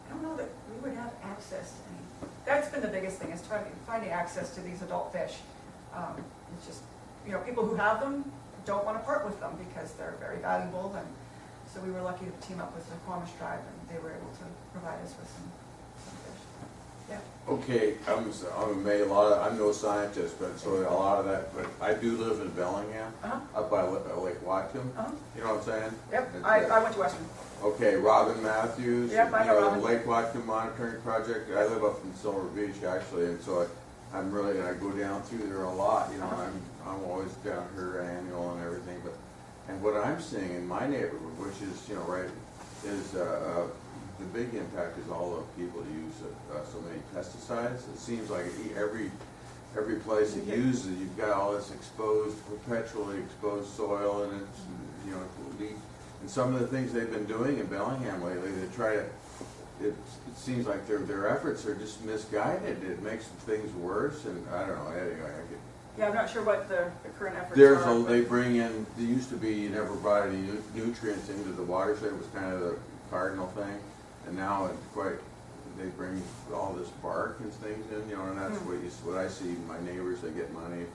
don't know that we would have access to any. That's been the biggest thing, is finding access to these adult fish. It's just, people who have them don't want to part with them because they're very valuable, and so we were lucky to team up with the Suquamish tribe, and they were able to provide us with some fish. Yeah. Okay, I'm amazed, I'm no scientist, but so a lot of that, but I do live in Bellingham, Uh-huh. up by Lake Whatcom, Uh-huh. you know what I'm saying? Yep, It's, I went to Western. Okay, Robin Matthews, Yep, I know Robin. the Lake Whatcom Monitoring Project, I live up in Silver Beach actually, and so I go down through there a lot, Uh-huh. I'm always down here annual and everything, and what I'm seeing in my neighborhood, which is, right, is, the big impact is all the people who use so many pesticides. It seems like every place that uses it, you've got all this perpetually exposed soil, and it's, and some of the things they've been doing in Bellingham lately, they try to, it seems like their efforts are just misguided. It makes things worse, and I don't know, anyway, Yeah, I'm not sure what the current efforts are. they bring in, there used to be, you never brought any nutrients into the watershed, it was kind of the cardinal thing. And now they bring all this bark and things in, and that's what I see, my neighbors, they get money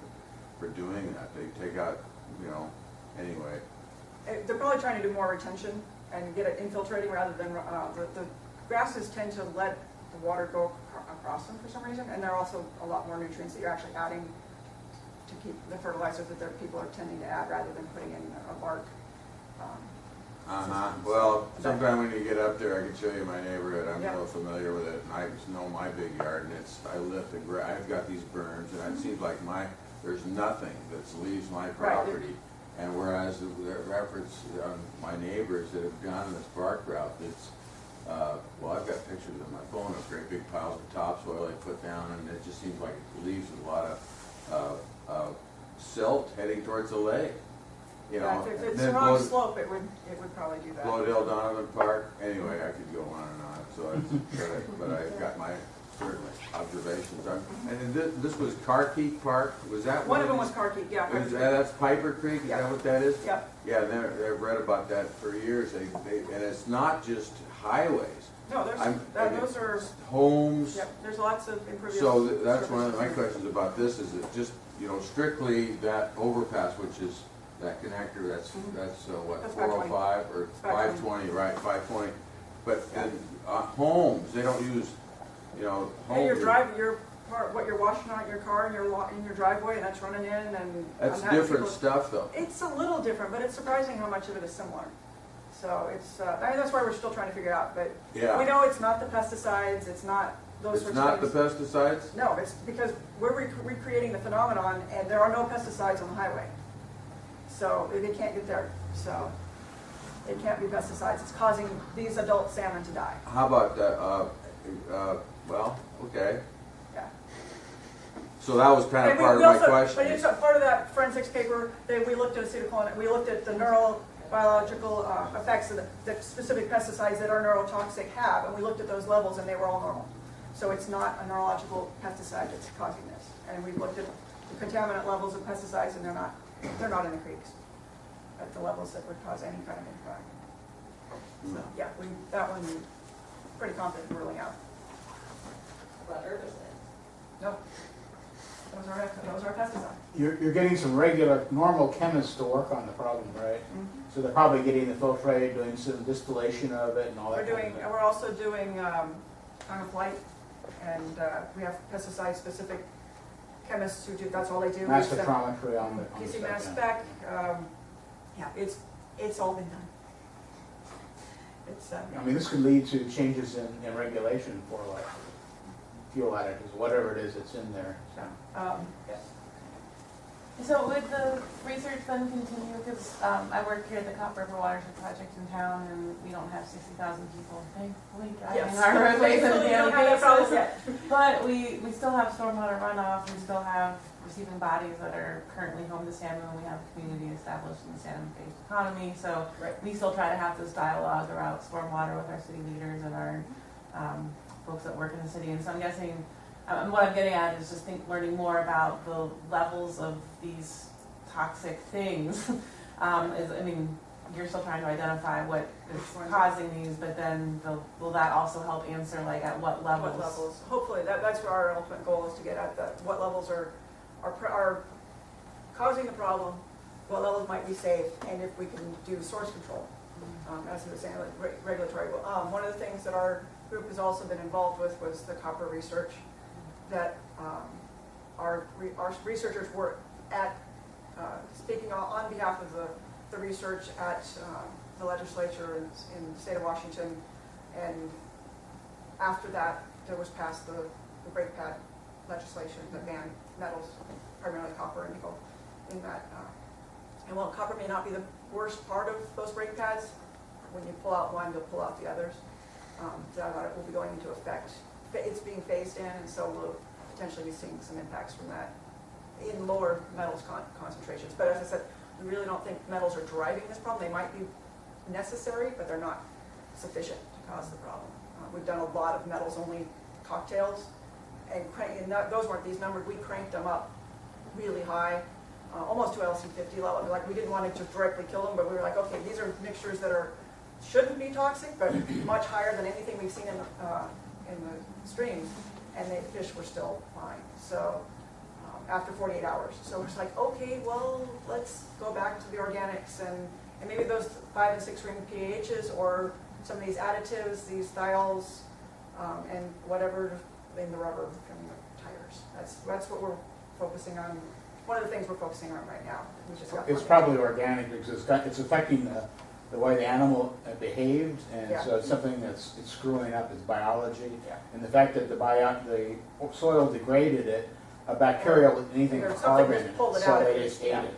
for doing that. They take out, anyway. They're probably trying to do more retention and get it infiltrating rather than, the grasses tend to let the water go across them for some reason, and there are also a lot more nutrients that you're actually adding to keep the fertilizers that people are tending to add rather than putting in a bark. Well, sometime when you get up there, I can show you my neighborhood. I'm Yeah. real familiar with it, and I just know my big yard, and I lift the I've got these berms, and it seems like there's nothing that leaves my property. And whereas the reference on my neighbors that have gone this bark route, it's, I've got pictures on my phone of great big piles of topsoil they put down, and it just seems like it leaves a lot of silt heading towards the lake. Yeah, if it's then a wrong slope, it would probably do that. Bloedel Donovan Park, anyway, I could go on and on, so but I've got my certainly observations. And this was Carkeek Park, was that One of them was Carkeek, yeah. That's Piper Creek, is Yeah. that what that is? Yeah. Yeah, and I've read about that for years, and it's not just highways. No, those are, Homes. yep, there's lots of impervious. So that's one of my surfaces. questions about this, is it just, strictly that overpass, which is that connector, that's what, That's 405 or 520, right, 520. But in homes, they don't use, homes. And what you're washing out in your car and in your driveway, and that's running in, and That's and different people- stuff, though. It's a little different, but it's surprising how much of it is similar. So it's, that's why we're still trying to figure it out, but Yeah. we know it's not the pesticides, it's not those It's sorts not of the things. pesticides? No, it's because we're recreating the phenomenon, and there are no pesticides on the highway. So they can't get there, so it can't be pesticides. It's causing these adult salmon to die. How about that, okay. Yeah. So that was kind of And part of we my also- question. But it's a part of that forensics paper that we looked at acetylcholine. We looked at the neurobiological effects of the specific pesticides that our neurotoxic have, and we looked at those levels, and they were all normal. So it's not a neurological pesticide that's causing this. And we looked at the contaminant levels of pesticides, and they're not in the creeks at the levels that would cause any kind of impact. So yeah, that one we're pretty confident in ruling out. About herbicides. No, those are pesticides. You're getting some regular, normal chemists to work on the problem, right? Mm-hmm. So they're probably getting the filtrate, doing some distillation of it and all that. We're also doing time of flight, and we have pesticide-specific chemists who do. That's all they do. Mass spectrometry on the PC stuff, mass yeah. spec. Yeah, it's all been done. It's I mean, this could lead to changes in regulation for like fuel additives, whatever it is that's in there. yeah. So would the research then continue, because I work here at the Copper River Watershed Project in town, and we don't have 60,000 people, thankfully, driving Yes. our roadways on a Thankfully, you don't daily have that problem basis. yet. But we still have stormwater runoff, we still have receiving bodies that are currently home to salmon, we have community established in the salmon-based economy, so Right. we still try to have this dialogue around stormwater with our city leaders and our folks that work in the city, and so I'm guessing, what I'm getting at is just learning more about the levels of these toxic things I mean, you're still trying to identify what is causing these, but then will that also help answer like at what levels? What levels? Hopefully, that's what our ultimate goal is to get at, that what levels are causing the problem, what levels might be safe, and if we can do source control, as we were saying, like regulatory. One of the things that our group has also been involved with was the copper research, that our researchers were at, speaking on behalf of the research at the legislature in the state of Washington, and after that, there was passed the brake pad legislation that banned metals, primarily copper and nickel, in that. And while copper may not be the worst part of those brake pads, when you pull out one, you'll pull out the others. That will be going into effect. It's being phased in, and so we'll potentially be seeing some impacts from that in lower metals concentrations. But as I said, we really don't think metals are driving this problem. They might be necessary, but they're not sufficient to cause the problem. We've done a lot of metals-only cocktails, and those weren't these numbers. We cranked them up really high, almost to LC50 level. Like, we didn't want to just directly kill them, but we were like, okay, these are mixtures that shouldn't be toxic, but much higher than anything we've seen in the streams, and the fish were still fine. So after 48 hours. So it's like, okay, well, let's go back to the organics and maybe those 5 and 6 ring pHs, or some of these additives, these thiols, and whatever in the rubber from the tires. That's what we're focusing on. One of the things we're focusing on right now. We just got It's probably organic because it's affecting the way the animal behaved, and Yeah. so it's something it's screwing up its biology. Yeah. And the fact that the soil degraded it, a bacteria with anything Or with something carbon just in it, pulled it so out. they just ate Yeah. it.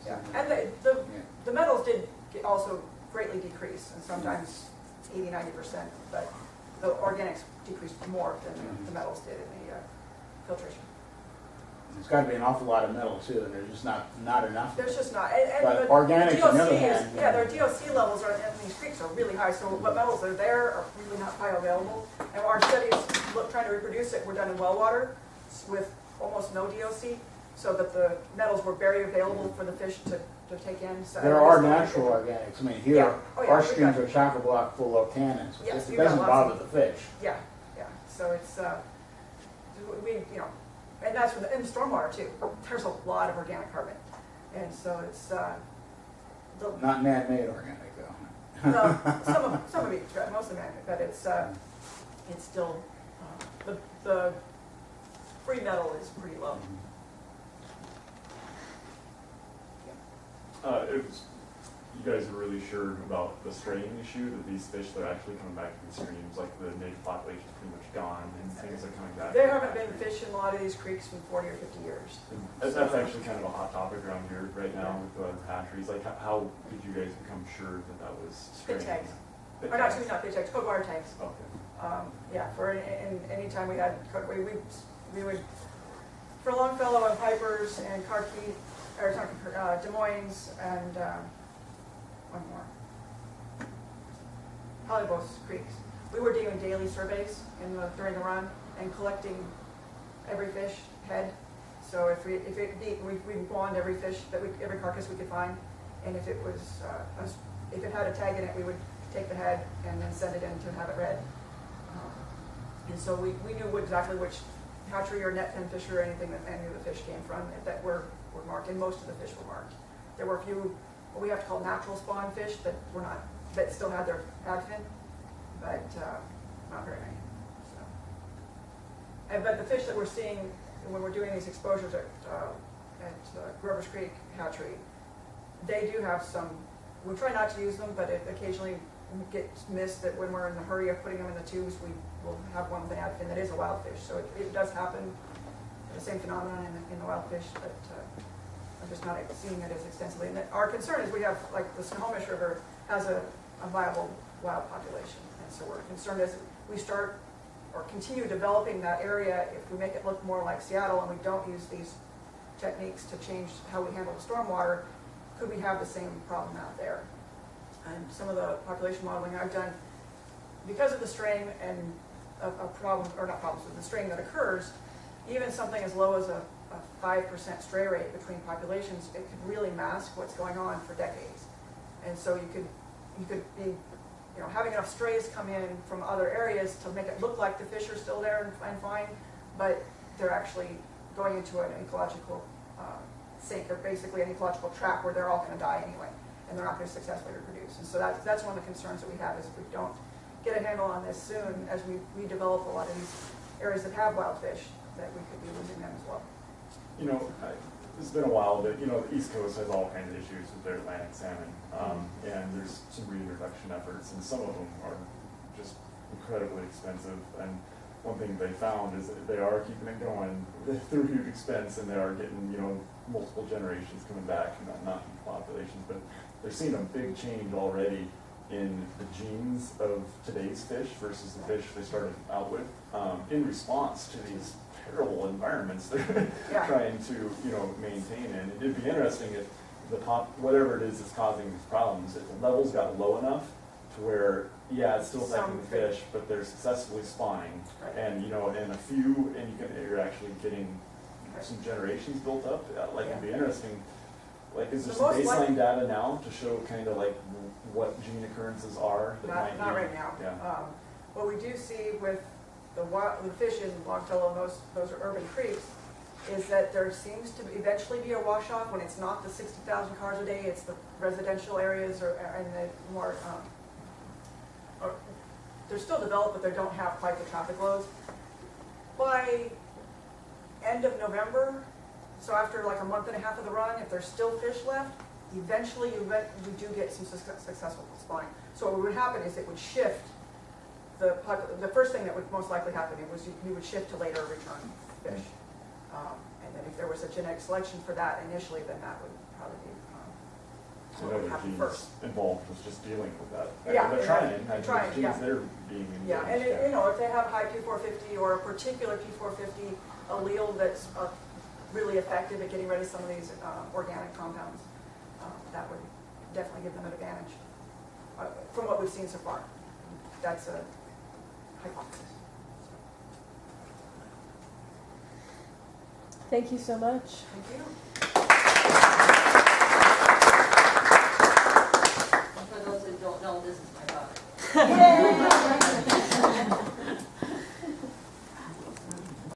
Yeah. And And the metals did also greatly decrease, and sometimes 80–90%, but the organics decreased more than the metals did in the filtration. it's got to be an awful lot of metal too, and there's just not enough. There's just not, and But the organics, on the other DOC hand, yeah, their DOC levels in these creeks are really high, so what metals are there are really not bioavailable. And our studies trying to reproduce it were done in well water with almost no DOC, so that the metals were very available for the fish to take in. So There are natural organics. I mean, here, Yeah. Oh, yeah, our we've streams got- are chock-a-block full of tannins. Yes, It we've got doesn't lots bother of- the fish. Yeah, so it's, and that's in stormwater too. There's a lot of organic carbon. And so it's, Not man-made organic though. no, some of it's right, most of it, but it's still, the free metal is pretty low. You guys are really sure about the straying issue, that these fish that are actually coming back to the streams, like the native population is pretty much gone and things are coming back. There haven't been fish in a lot of these creeks in 40 or 50 years. That's actually kind of a hot topic around here right now with the other hatcheries. Like, how did you guys become sure that that was straying? Pit tags. Pit Or not, tags. not fish tags, cold water tanks. Okay. Yeah, for any time we had, we would, for Longfellow and Pipers and Carkeet, or not, Des Moines and one more. Probably both creeks. We were doing daily surveys during the run and collecting every fish head. So if it beat, we'd bond every fish every carcass we could find, and if it was if it had a tag in it, we would take the head and then send it in to have it read. And so we knew exactly which hatchery or net pen fish or anything that any of the fish came from that were marked, and most of the fish were marked. There were a few what we have to call natural spawn fish that were not, that still had their ag fin, but not very many. So. But the fish that we're seeing when we're doing these exposures at Grover's Creek hatchery, they do have some. We try not to use them, but it occasionally gets missed that when we're in the hurry of putting them in the tubes, we will have one with an ag fin that is a wild fish. So it does happen, the same phenomenon in the wild fish, but I'm just not seeing it as extensively. And our concern is we have, like the Suquamish River has a viable wild population. And so we're concerned as we start or continue developing that area, if we make it look more like Seattle and we don't use these techniques to change how we handle the stormwater, could we have the same problem out there? And some of the population modeling I've done, because of the straying and a problem, or not problems, but the straying that occurs, even something as low as a 5% stray rate between populations, it could really mask what's going on for decades. And so you could be, having enough strays come in from other areas to make it look like the fish are still there and fine, but they're actually going into an ecological sink, or basically an ecological trap where they're all going to die anyway, and they're not going to successfully reproduce. And so that's one of the concerns that we have, is if we don't get a handle on this soon, as we redevelop a lot of these areas that have wild fish, that we could be losing them as well. It's been a while, but the East Coast has all kinds of issues with their Atlantic salmon, and there's some reintroduction efforts, and some of them are just incredibly expensive. And one thing they found is that they are keeping it going through huge expense, and they are getting multiple generations coming back, not huge populations, but they're seeing a big change already in the genes of today's fish versus the fish they started out with, in response to these terrible environments they're Yeah. trying to maintain in. It'd be interesting if whatever it is that's causing these problems, if the levels got low enough to where it's still affecting the fish, but they're successfully spawning, Right. and in a few, and you're actually getting some generations built up. It'd be interesting. Is there The some most baseline data now to show kind of what gene occurrences are? that might Not be- right now. Yeah. What we do see with the fish in Longfellow, those are urban creeks, is that there seems to eventually be a wash-off when it's not the 60,000 cars a day, it's the residential areas and the more, they're still developed, but they don't have quite the traffic loads. By end of November, so after like a month and a half of the run, if there's still fish left, eventually you do get some successful spawning. So what would happen is it would shift, the first thing that would most likely happen was you would shift to later return fish. And then if there was a genetic selection for that initially, then that would probably be So what would other happen genes first. involved with just dealing with that. Yeah, They're trying. they're trying, Genes yeah. they're being Yeah, and engaged, if they have high P450 or a particular P450 allele that's really effective at getting rid of some of these organic compounds, that would definitely give them an advantage. From what we've seen so far, that's a hypothesis. Thank you so much. Thank you. And for those who don't know, this is my daughter.